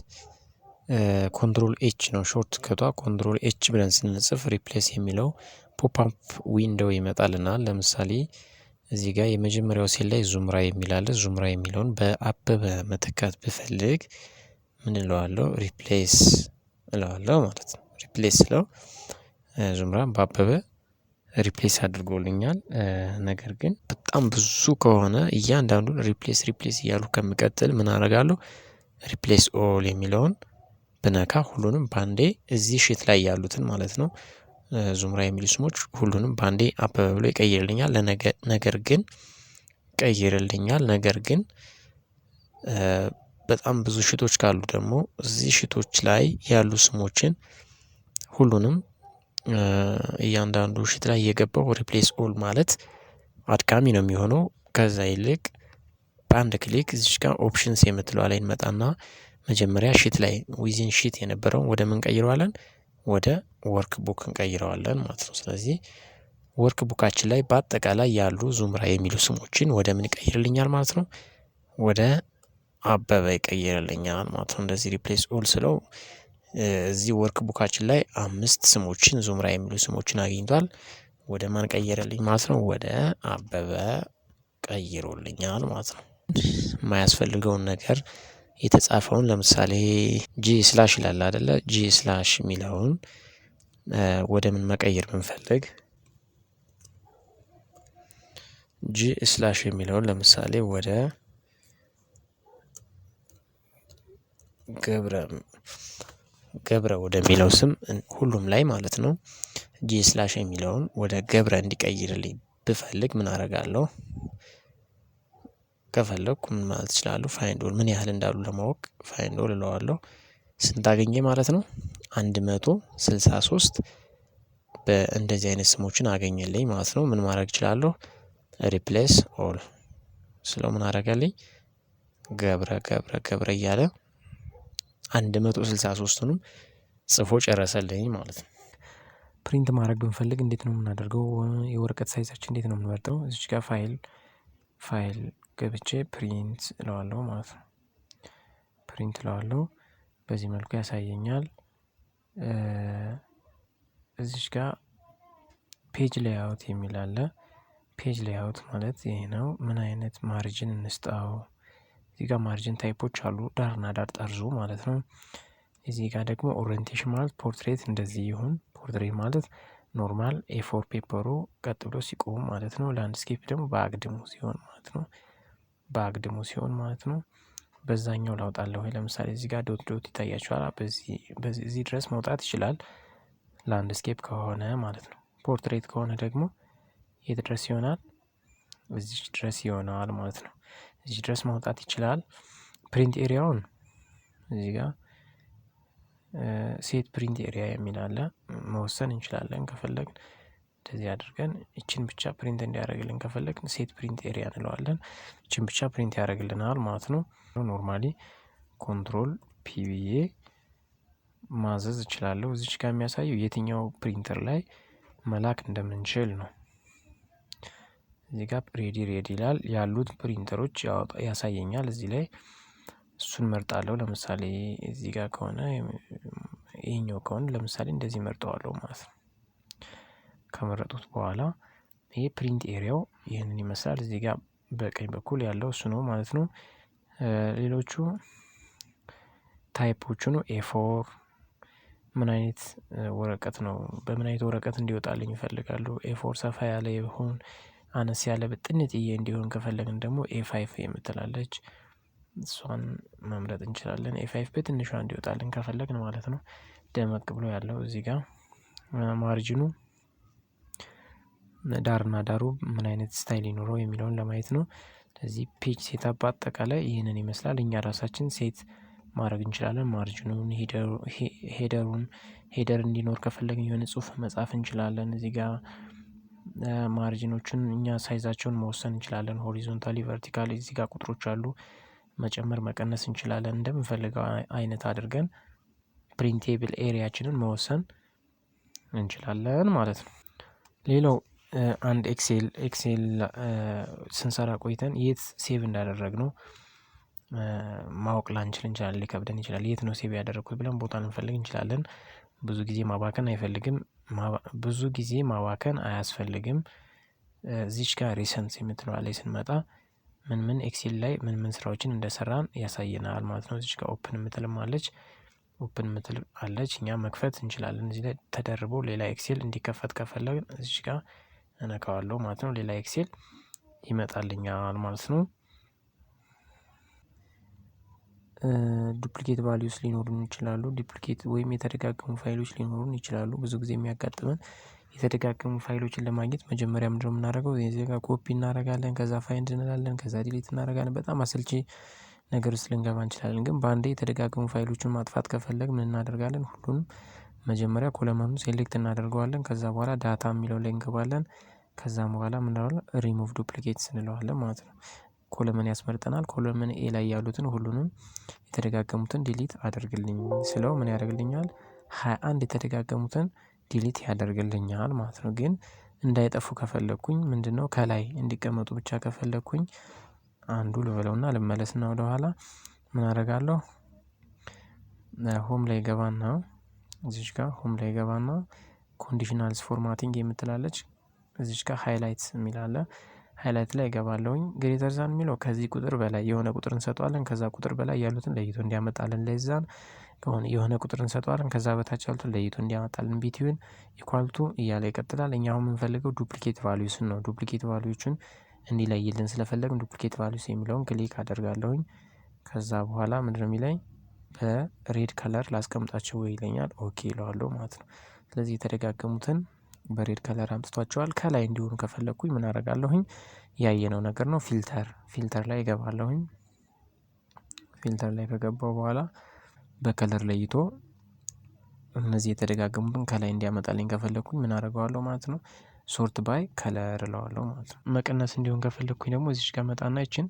ኮንትሮል ኤች ነው ሾርት ከቷ። ኮንትሮል ኤች ብለን ስንጽፍ ሪፕሌስ የሚለው ፖፕ አፕ ዊንዶው ይመጣልናል። ለምሳሌ እዚህ ጋር የመጀመሪያው ሴል ላይ ዙምራ የሚል አለ። ዙምራ የሚለውን በአበበ መተካት ብፈልግ ምን እለዋለሁ? ሪፕሌስ እለዋለሁ ማለት ነው። ሪፕሌስ ስለው ዙምራን በአበበ ሪፕሌስ አድርጎልኛል። ነገር ግን በጣም ብዙ ከሆነ እያንዳንዱን ሪፕሌስ እያሉ ከምቀጥል ምን አደርጋለሁ? ሪፕሌስ ኦል የሚለውን ብነካ ሁሉንም ባንዴ እዚህ ሽት ላይ ያሉትን ማለት ነው ዙምራ የሚሉ ስሞች ሁሉንም ባንዴ አበበ ብሎ ይቀይርልኛል። ነገር ግን በጣም ብዙ ሽቶች ካሉ ደግሞ እዚህ ሽቶች ላይ ያሉ ስሞችን ሁሉንም እያንዳንዱ ሽት ላይ የገባው ሪፕሌስ ኦል ማለት አድካሚ ነው የሚሆነው። ከዛ ይልቅ በአንድ ክሊክ እዚህ ጋር ኦፕሽንስ የምትለው ላይ እንመጣና መጀመሪያ ሽት ላይ ዊዚን ሽት የነበረውን ወደ ምን ቀይረዋለን? ወደ ወርክ ቡክ እንቀይረዋለን ማለት ነው። ስለዚህ ወርክ ቡካችን ላይ በአጠቃላይ ያሉ ዙምራ የሚሉ ስሞችን ወደ ምን ይቀይርልኛል ማለት ነው? ወደ አበበ ይቀይርልኛል ማለት ነው። እንደዚህ ሪፕሌስ ኦል ስለው እዚህ ወርክ ቡካችን ላይ 5 ስሞችን ዙምራ የሚሉ ስሞችን አግኝቷል። ወደ ማን ቀየረልኝ ማለት ነው? ወደ አበበ ቀይሮልኛል ማለት ነው። የማያስፈልገውን ነገር የተጻፈውን ለምሳሌ ጂ ስላሽ ይላል አይደለ? ጂ ስላሽ የሚለውን ወደ ምን መቀየር ብንፈልግ ጂ ስላሽ የሚለውን ለምሳሌ ወደ ገብረ ወደሚለው ስም ሁሉም ላይ ማለት ነው ጂ ስላሽ የሚለውን ወደ ገብረ እንዲቀይርልኝ ብፈልግ ምን አደርጋለሁ? ከፈለኩ ምን ማለት እችላለሁ? ፋይንድ ኦል ምን ያህል እንዳሉ ለማወቅ ፋይንድ ኦል እለዋለሁ። ስንት አገኘ ማለት ነው? 163 በእንደዚህ አይነት ስሞችን አገኘልኝ ማለት ነው። ምን ማድረግ እችላለሁ? ሪፕሌስ ኦል ስለው ምን አደረገልኝ? ገብረ እያለ 163ቱንም ጽፎ ጨረሰልኝ ማለት ነው። ፕሪንት ማድረግ ብንፈልግ እንዴት ነው የምናደርገው? የወረቀት ሳይዛችን እንዴት ነው የምንመርጠው? እዚች ጋር ፋይል ገብቼ ፕሪንት እለዋለሁ ማለት ነው። ፕሪንት እለዋለሁ በዚህ መልኩ ያሳየኛል። እዚች ጋር ፔጅ ሌይአውት የሚል አለ። ፔጅ ሌይአውት ማለት ይሄ ነው። ምን አይነት ማርጅን እንስጣው? እዚህ ጋር ማርጅን ታይፖች አሉ። ዳርና ዳር ጠርዙ ማለት ነው። እዚህ ጋር ደግሞ ኦሪየንቴሽን ማለት ፖርትሬት እንደዚህ ይሁን። ፖርትሬት ማለት ኖርማል ኤ4 ፔፐሩ ቀጥ ብሎ ሲቆም ማለት ነው። ላንድስኬፕ ደግሞ በአግድሙ ሲሆን ማለት ነው። በዛኛው ላውጣለሁ ወይ? ለምሳሌ እዚህ ጋር ዶት ይታያችኋል። በዚህ ድረስ መውጣት ይችላል። ላንድስኬፕ ከሆነ ማለት ነው። ፖርትሬት ከሆነ ደግሞ የት ድረስ ይሆናል? እዚህ ድረስ ይሆናል ማለት ነው። እዚህ ድረስ ማውጣት ይችላል። ፕሪንት ኤሪያውን እዚህ ጋር ሴት ፕሪንት ኤሪያ የሚል አለ። መወሰን እንችላለን ከፈለግን እንደዚህ አድርገን እችን ብቻ ፕሪንት እንዲያደርግልን ከፈለግን ሴት ፕሪንት ኤሪያ እንለዋለን። እችን ብቻ ፕሪንት ያደርግልናል ማለት ነው። ኖርማሊ ኮንትሮል ፒ ብዬ ማዘዝ እችላለሁ። እዚች ጋር የሚያሳየው የትኛው ፕሪንተር ላይ መላክ እንደምንችል ነው። እዚህ ጋር ሬዲ ይላል። ያሉት ፕሪንተሮች ያሳየኛል እዚህ ላይ። እሱን መርጣለሁ። ለምሳሌ እዚህ ጋር ከሆነ ይሄኛው ከሆነ ለምሳሌ እንደዚህ መርጠዋለሁ ማለት ነው። ከመረጡት በኋላ ይሄ ፕሪንት ኤሪያው ይህንን ይመስላል። እዚህ ጋር በቀኝ በኩል ያለው እሱ ነው ማለት ነው። ሌሎቹ ታይፖቹ ነው። ኤ4 ምን አይነት ወረቀት ነው? በምን አይነት ወረቀት እንዲወጣልኝ ይፈልጋሉ? ኤ4 ሰፋ ያለ ይሁን አነስ ያለ በጥንጥዬ እንዲሆን ከፈለግን ደግሞ ኤ5 የምትላለች እሷን መምረጥ እንችላለን። ኤ5 በትንሿ እንዲወጣልን ከፈለግን ማለት ነው። ደመቅ ብሎ ያለው እዚህ ጋር ማርጂኑ ዳርና ዳሩ ምን አይነት ስታይል ይኖረው የሚለውን ለማየት ነው። ስለዚህ ፔጅ ሴታፕ በአጠቃላይ ይህንን ይመስላል። እኛ ራሳችን ሴት ማድረግ እንችላለን። ማርጂኑን፣ ሄደር እንዲኖር ከፈለግን የሆነ ጽሁፍ መጻፍ እንችላለን። እዚህ ጋር ማርጂኖችን እኛ ሳይዛቸውን መወሰን እንችላለን። ሆሪዞንታሊ፣ ቨርቲካሊ እዚህ ጋር ቁጥሮች አሉ። መጨመር መቀነስ እንችላለን። እንደምንፈልገው አይነት አድርገን ፕሪንቴብል ኤሪያችንን መወሰን እንችላለን ማለት ነው። ሌላው አንድ ኤክሴል ስንሰራ ቆይተን የት ሴቭ እንዳደረግነው ማወቅ ላንችል እንችላለን። ሊከብደን ይችላል። የት ነው ሴቭ ያደረኩት ብለን ቦታ ልንፈልግ እንችላለን። ብዙ ጊዜ ማባከን አይፈልግም። ብዙ ጊዜ ማባከን አያስፈልግም። እዚች ጋር ሪሰንት የምትለዋ ላይ ስንመጣ ምን ኤክሴል ላይ ምን ስራዎችን እንደሰራን ያሳየናል ማለት ነው። እዚች ጋር ኦፕን የምትልም አለች። ኦፕን የምትል አለች። እኛ መክፈት እንችላለን። እዚህ ላይ ተደርቦ ሌላ ኤክሴል እንዲከፈት ከፈለግን እዚች ጋር እነካዋለሁ ማለት ነው። ሌላ ኤክሴል ይመጣልኛል ማለት ነው። ዱፕሊኬት ቫልዩስ ሊኖሩን ይችላሉ። ዱፕሊኬት ወይም የተደጋገሙ ፋይሎች ሊኖሩን ይችላሉ። ብዙ ጊዜ የሚያጋጥመን የተደጋገሙ ፋይሎችን ለማግኘት መጀመሪያ ምንድነው የምናደርገው? እዚህ ጋር ኮፒ እናደርጋለን፣ ከዛ ፋይንድ እንላለን፣ ከዛ ዲሊት እናደርጋለን። በጣም አሰልቺ ነገር ውስጥ ልንገባ እንችላለን። ግን በአንዴ የተደጋገሙ ፋይሎችን ማጥፋት ከፈለግ ምን እናደርጋለን? ሁሉንም መጀመሪያ ኮለመኑን ሴሌክት እናደርገዋለን። ከዛ በኋላ ዳታ የሚለው ላይ እንገባለን። ከዛም በኋላ ምን እንለዋለን? ሪሙቭ ዱፕሊኬትስ እንለዋለን ማለት ነው። ኮለመን ያስመርጠናል። ኮለመን ኤ ላይ ያሉትን ሁሉንም የተደጋገሙትን ዲሊት አድርግልኝ ስለው ምን ያደርግልኛል? 21 የተደጋገሙትን ዲሊት ያደርግልኛል ማለት ነው። ግን እንዳይጠፉ ከፈለኩኝ ምንድነው ከላይ እንዲቀመጡ ብቻ ከፈለኩኝ አንዱ ልበለውና ልመለስና ወደኋላ ምን አደርጋለሁ? ሆም ላይ ገባና እዚች ጋር ሆም ላይ ገባና ኮንዲሽናልስ ፎርማቲንግ የምትላለች እዚች ጋር ሃይላይትስ የሚል አለ። ሃይላይት ላይ ገባለሁኝ። ግሬተር ዛን የሚለው ከዚህ ቁጥር በላይ የሆነ ቁጥር እንሰጠዋለን። ከዛ ቁጥር በላይ ያሉትን ለይቶ እንዲያመጣልን ለዛን ከሆነ የሆነ ቁጥር እንሰጠዋለን። ከዛ በታች ያሉትን ለይቶ እንዲያመጣልን ቢትዊን ኢኳልቱ እያለ ይቀጥላል። እኛ አሁን የምንፈልገው ዱፕሊኬት ቫልዩስን ነው። ዱፕሊኬት ቫልዩዎችን እንዲለይልን ስለፈለግን ዱፕሊኬት ቫልዩስ የሚለውን ክሊክ አደርጋለሁኝ። ከዛ በኋላ ምንድነው የሚለኝ? በሬድ ከለር ላስቀምጣቸው ወይ ይለኛል። ኦኬ እለዋለሁ ማለት ነው። ስለዚህ የተደጋገሙትን በሬድ ከለር አምጥቷቸዋል። ከላይ እንዲሆኑ ከፈለኩኝ ምን አደርጋለሁኝ? ያየነው ነገር ነው። ፊልተር ላይ እገባለሁኝ። ፊልተር ላይ ከገባው በኋላ በከለር ለይቶ እነዚህ የተደጋገሙትን ከላይ እንዲያመጣልኝ ከፈለኩኝ ምን አደርገዋለሁ ማለት ነው? ሶርት ባይ ከለር እለዋለሁ ማለት ነው። መቀነስ እንዲሆን ከፈለኩኝ ደግሞ እዚች ጋር መጣና ይችን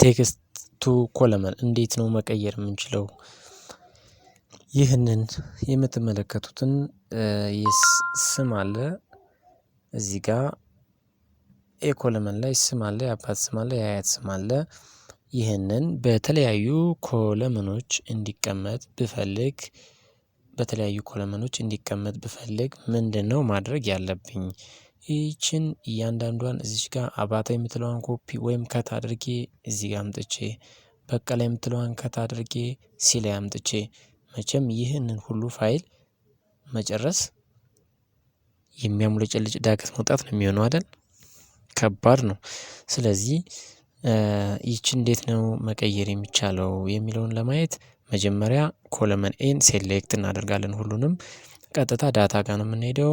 ቴክስት ቱ ኮለመን እንዴት ነው መቀየር የምንችለው? ይህንን የምትመለከቱትን ስም አለ። እዚህ ጋር ኤኮለመን ላይ ስም አለ፣ የአባት ስም አለ፣ የአያት ስም አለ። ይህንን በተለያዩ ኮለመኖች እንዲቀመጥ ብፈልግ ምንድነው ማድረግ ያለብኝ? ይችን እያንዳንዷን እዚች ጋር አባታ የምትለዋን ኮፒ ወይም ከት አድርጌ እዚህ ጋር አምጥቼ በቀላ የምትለዋን ከት አድርጌ ሲ ላይ አምጥቼ መቼም ይህንን ሁሉ ፋይል መጨረስ የሚያሙለጨልጭ ዳገት መውጣት ነው የሚሆነው አይደል? ከባድ ነው። ስለዚህ ይችን እንዴት ነው መቀየር የሚቻለው የሚለውን ለማየት መጀመሪያ ኮለመን ኤን ሴሌክት እናደርጋለን። ሁሉንም ቀጥታ ዳታ ጋር ነው የምንሄደው።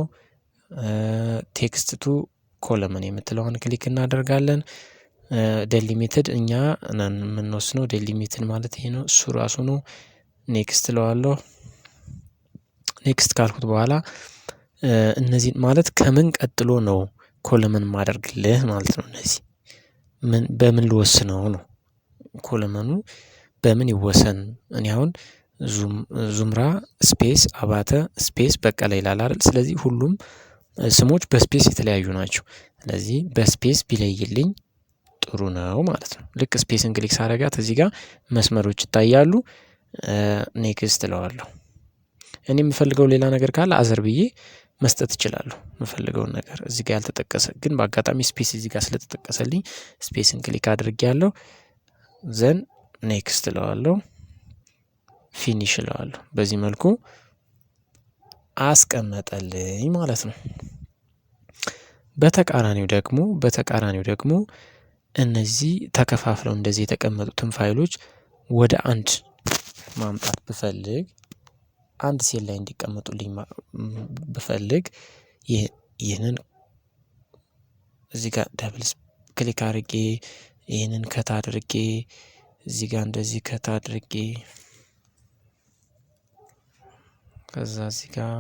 ቴክስት ቱ ኮለመን የምትለውን ክሊክ እናደርጋለን። ዴሊሚትድ እኛ የምንወስነው ዴሊሚትድ ማለት ይሄ ነው። እሱ ራሱ ነው። ኔክስት እለዋለሁ። ኔክስት ካልኩት በኋላ እነዚህ ማለት ከምን ቀጥሎ ነው ኮለመን ማደርግልህ ማለት ነው። እነዚህ በምን ልወስነው ነው? ኮለመኑ በምን ይወሰን? እኔ አሁን ዙምራ ስፔስ አባተ ስፔስ በቀለ ይላል አይደል? ስለዚህ ሁሉም ስሞች በስፔስ የተለያዩ ናቸው። ስለዚህ በስፔስ ቢለይልኝ ጥሩ ነው ማለት ነው። ልክ ስፔስን ክሊክ ሳደርጋት እዚህ ጋር መስመሮች ይታያሉ። ኔክስት እለዋለሁ። እኔ የምፈልገው ሌላ ነገር ካለ አዘር ብዬ መስጠት እችላለሁ። የምፈልገውን ነገር እዚህ ጋር ያልተጠቀሰ ግን በአጋጣሚ ስፔስ እዚህ ጋር ስለተጠቀሰልኝ ስፔስን ክሊክ አድርጌያለሁ። ዘን ኔክስት እለዋለሁ። ፊኒሽ እለዋለሁ። በዚህ መልኩ አስቀመጠልኝ ማለት ነው። በተቃራኒው ደግሞ እነዚህ ተከፋፍለው እንደዚህ የተቀመጡትን ፋይሎች ወደ አንድ ማምጣት ብፈልግ አንድ ሴል ላይ እንዲቀመጡልኝ ብፈልግ ይህንን እዚህ ጋር ደብል ክሊክ አድርጌ ይህንን ከት አድርጌ እዚህ ጋር እንደዚህ ከት አድርጌ ከዛ እዚህ ጋር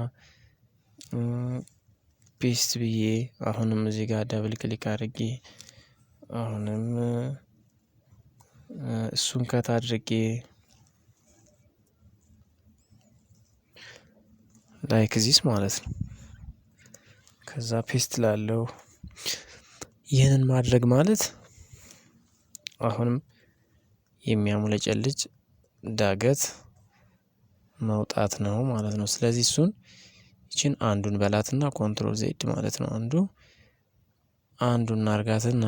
ፔስት ብዬ አሁንም እዚህ ጋር ደብል ክሊክ አድርጌ አሁንም እሱን ከት አድርጌ ላይክ ዚስ ማለት ነው። ከዛ ፔስት ላለው ይህንን ማድረግ ማለት አሁንም የሚያሙለጨልጭ ዳገት መውጣት ነው ማለት ነው። ስለዚህ እሱን ይችን አንዱን በላትና ኮንትሮል ዜድ ማለት ነው። አንዱን እናርጋትና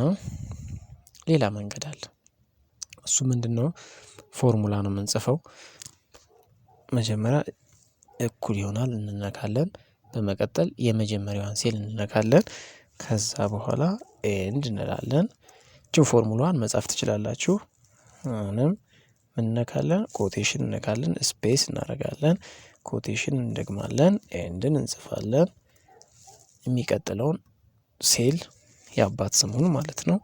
ሌላ መንገድ አለ። እሱ ምንድነው? ፎርሙላ ነው የምንጽፈው። መጀመሪያ እኩል ይሆናል እንነካለን። በመቀጠል የመጀመሪያዋን ሴል እንነካለን። ከዛ በኋላ ኤንድ እንላለን። እቺን ፎርሙላዋን መጻፍ ትችላላችሁ። አሁንም እንነካለን፣ ኮቴሽን እንነካለን፣ ስፔስ እናደርጋለን፣ ኮቴሽን እንደግማለን፣ ኤንድን እንጽፋለን። የሚቀጥለውን ሴል የአባት ስሙን ማለት ነው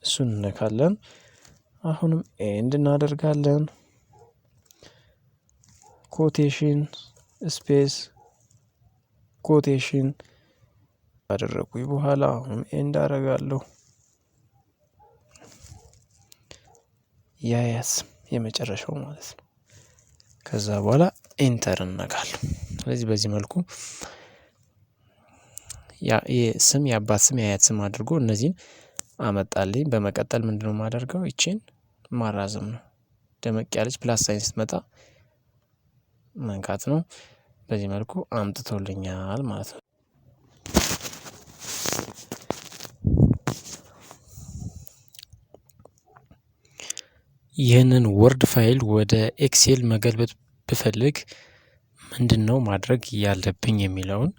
እሱን እንነካለን። አሁንም ኤንድ እናደርጋለን፣ ኮቴሽን ስፔስ ኮቴሽን አደረኩኝ በኋላ አሁንም ኤንድ አደርጋለሁ። ያያስ የመጨረሻው ማለት ነው። ከዛ በኋላ ኢንተር እነካለሁ። ስለዚህ በዚህ መልኩ የስም የአባት ስም የአያት ስም አድርጎ እነዚህን አመጣልኝ። በመቀጠል ምንድነው የማደርገው? ይቺን ማራዘም ነው። ደመቅ ያለች ፕላስ ሳይን ስትመጣ መንካት ነው። በዚህ መልኩ አምጥቶልኛል ማለት ነው። ይህንን ወርድ ፋይል ወደ ኤክሴል መገልበጥ ብፈልግ ምንድነው ማድረግ ያለብኝ የሚለውን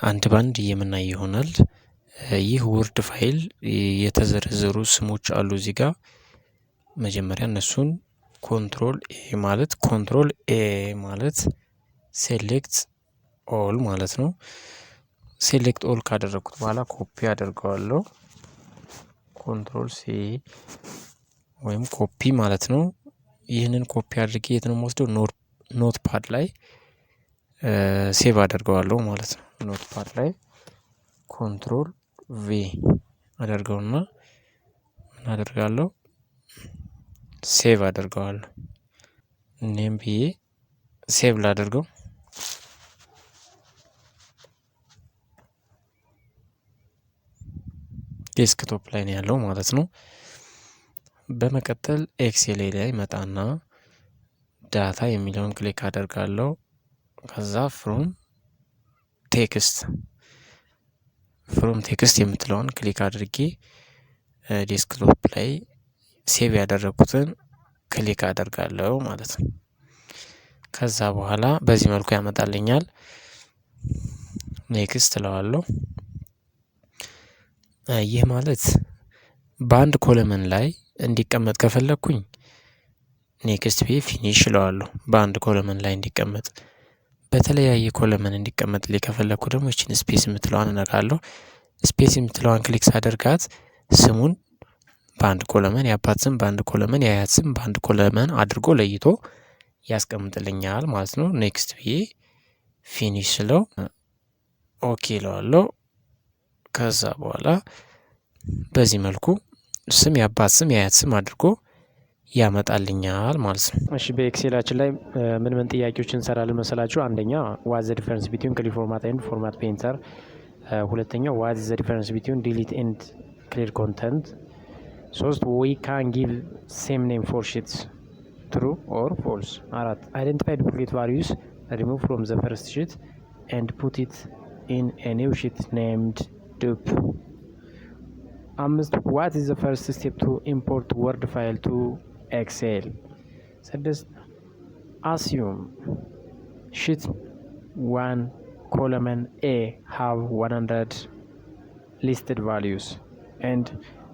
አንድ ባንድ የምናይ ይሆናል። ይህ ወርድ ፋይል የተዘረዘሩ ስሞች አሉ እዚህ ጋር። መጀመሪያ እነሱን ኮንትሮል ኤ ማለት ሴሌክት ኦል ማለት ነው። ሴሌክት ኦል ካደረኩት በኋላ ኮፒ አደርገዋለሁ። ኮንትሮል ሲ ወይም ኮፒ ማለት ነው። ይህንን ኮፒ አድርጌ የት ነው የምወስደው? ኖት ፓድ ላይ ሴቭ አደርገዋለሁ ማለት ነው። ኖት ፓድ ላይ ኮንትሮል ቪ አደርገውና ምን አደርጋለሁ? ሴቭ አደርገዋለሁ። እኔም ብዬ ሴቭ ላደርገው። ዴስክቶፕ ላይ ነው ያለው ማለት ነው። በመቀጠል ኤክሴል ላይ መጣና ዳታ የሚለውን ክሊክ አደርጋለሁ። ከዛ ፍሮም ቴክስት የምትለውን ክሊክ አድርጌ ዴስክቶፕ ላይ ሴቭ ያደረኩትን ክሊክ አደርጋለሁ ማለት ነው። ከዛ በኋላ በዚህ መልኩ ያመጣልኛል። ኔክስት እለዋለሁ። ይህ ማለት በአንድ ኮለመን ላይ እንዲቀመጥ ከፈለኩኝ ኔክስት ብዬ ፊኒሽ እለዋለሁ። በአንድ ኮለመን ላይ እንዲቀመጥ። በተለያየ ኮለመን እንዲቀመጥ ላይ ከፈለኩ ደግሞ እቺን ስፔስ የምትለዋን እነካለሁ። ስፔስ የምትለዋን ክሊክ ሳደርጋት ስሙን በአንድ ኮለመን የአባት ስም በአንድ ኮለመን የአያት ስም በአንድ ኮለመን አድርጎ ለይቶ ያስቀምጥልኛል ማለት ነው። ኔክስት ብዬ ፊኒሽ ስለው ኦኬ እለዋለሁ። ከዛ በኋላ በዚህ መልኩ ስም የአባት ስም የአያት ስም አድርጎ ያመጣልኛል ማለት ነው። እሺ በኤክሴላችን ላይ ምን ምን ጥያቄዎችን እንሰራለን መሰላችሁ? አንደኛ ዋት ዘ ዲፈረንስ ቢትዊን ክሊር ፎርማት ኤንድ ፎርማት ፔንተር። ሁለተኛው ዋት ዘ ዲፈረንስ ቢትዊን ዲሊት ኤንድ ክሊር ኮንተንት። ሶስት ዊ ካን ጊቭ ሴም ኔም ፎር ሺትስ ትሩ ኦር ፎልስ። አራት አይደንቲፋይ ዱፕሊኬት ቫልዩስ ሪሙቭ ፍሮም ዘ ፈርስት ሺት ኤንድ ፑት ኢት ኢን ኤ ኒው ሺት ኔምድ ዱፕ። አምስት ዋት ኢዝ ዘ ፈርስት ስቴፕ ቱ ኢምፖርት ወርድ ፋይል ቱ ኤክሴል። ስድስት አስዩም ሺት 1 column A have 100 listed values and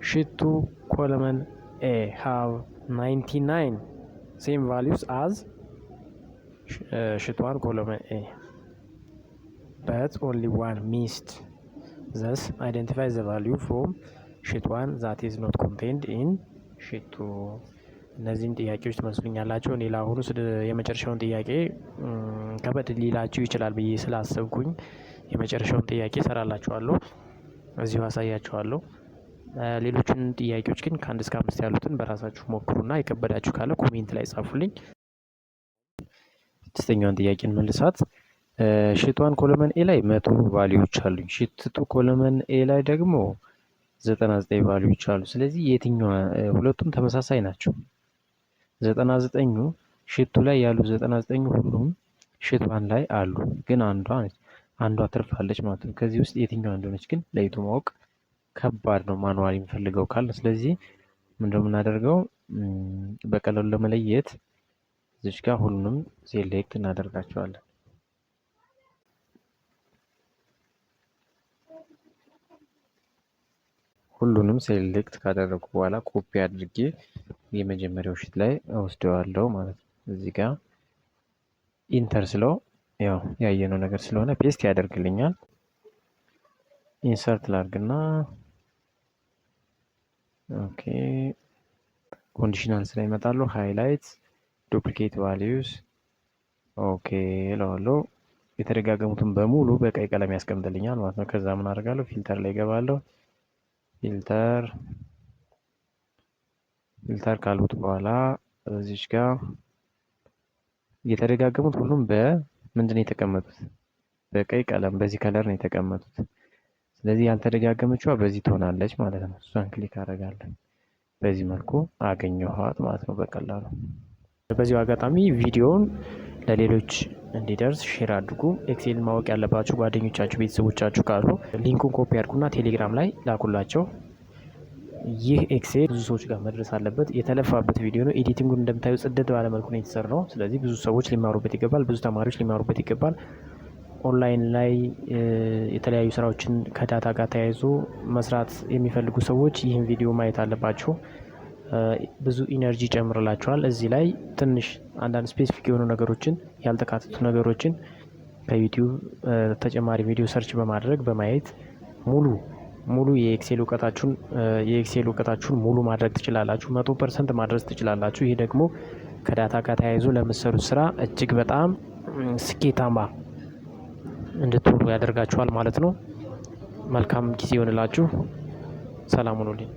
sheet 2 column A have 99 same values as sheet 1 column A, but only one missed. Thus identify the value from sheet 1 that is not contained in sheet 2. እነዚህን ጥያቄዎች ትመስሉኛላችሁ። እኔ ለአሁኑ የመጨረሻውን ጥያቄ ከበድ ሊላችሁ ይችላል ብዬ ስላሰብኩኝ የመጨረሻውን ጥያቄ እሰራላችኋለሁ፣ እዚሁ አሳያችኋለሁ። ሌሎችን ጥያቄዎች ግን ከ1 እስከ 5 ያሉትን በራሳችሁ ሞክሩና የከበዳችሁ ካለ ኮሜንት ላይ ጻፉልኝ። 6ኛዋን ጥያቄ እንመልሳት። ሽቷን ኮለመን ኤ ላይ 100 ቫልዩዎች አሉኝ። ሽቱ ኮለመን ኤ ላይ ደግሞ 99 ቫልዩዎች አሉ። ስለዚህ የትኛዋ ሁለቱም ተመሳሳይ ናቸው። 99ኙ ሽቱ ላይ ያሉ 99ኙ ሁሉም ሽቷን ላይ አሉ፣ ግን አንዷ ትርፋለች ማለት ነው። ከዚህ ውስጥ የትኛዋ እንደሆነች ግን ለይቶ ማወቅ ከባድ ነው፣ ማኑዋል የሚፈልገው ካለ። ስለዚህ ምንድነው የምናደርገው? በቀላሉ ለመለየት እዚች ጋር ሁሉንም ሴሌክት እናደርጋቸዋለን። ሁሉንም ሴሌክት ካደረጉ በኋላ ኮፒ አድርጌ የመጀመሪያው ሺት ላይ እወስደዋለሁ ማለት ነው። እዚህ ጋር ኢንተር ስለው ያው ያየነው ነገር ስለሆነ ፔስት ያደርግልኛል። ኢንሰርት ላርግና ኦኬ ኮንዲሽናልስ ላይ እመጣለሁ። ሃይላይት ዱፕሊኬት ቫልዩስ ኦኬ እለዋለሁ። የተደጋገሙትን በሙሉ በቀይ ቀለም ያስቀምጥልኛል ማለት ነው። ከዛ ምን አደርጋለሁ? ፊልተር ላይ እገባለሁ። ፊልተር ካልኩት በኋላ እዚች ጋር የተደጋገሙት ሁሉም በምንድን ነው የተቀመጡት? በቀይ ቀለም በዚህ ከለር ነው የተቀመጡት። ስለዚህ ያልተደጋገመችዋ በዚህ ትሆናለች ማለት ነው። እሷን ክሊክ አደርጋለሁ። በዚህ መልኩ አገኘኋት ማለት ነው በቀላሉ። በዚሁ አጋጣሚ ቪዲዮውን ለሌሎች እንዲደርስ ሼር አድርጉ። ኤክሴል ማወቅ ያለባችሁ ጓደኞቻችሁ፣ ቤተሰቦቻችሁ ካሉ ሊንኩን ኮፒ አድርጉና ቴሌግራም ላይ ላኩላቸው። ይህ ኤክሴል ብዙ ሰዎች ጋር መድረስ አለበት። የተለፋበት ቪዲዮ ነው። ኤዲቲንጉን እንደምታዩ ጽድት ባለመልኩ ነው የተሰራው። ስለዚህ ብዙ ሰዎች ሊማሩበት ይገባል። ብዙ ተማሪዎች ሊማሩበት ይገባል። ኦንላይን ላይ የተለያዩ ስራዎችን ከዳታ ጋር ተያይዞ መስራት የሚፈልጉ ሰዎች ይህን ቪዲዮ ማየት አለባቸው። ብዙ ኢነርጂ ይጨምርላቸዋል። እዚህ ላይ ትንሽ አንዳንድ ስፔሲፊክ የሆኑ ነገሮችን ያልተካተቱ ነገሮችን ከዩቲዩብ ተጨማሪ ቪዲዮ ሰርች በማድረግ በማየት ሙሉ የኤክሴል እውቀታችሁን ሙሉ ማድረግ ትችላላችሁ። 100% ማድረስ ትችላላችሁ። ይህ ደግሞ ከዳታ ጋር ተያይዞ ለምትሰሩት ስራ እጅግ በጣም ስኬታማ እንድትሆኑ ያደርጋችኋል ማለት ነው። መልካም ጊዜ ይሆንላችሁ። ሰላም ሁኑልኝ።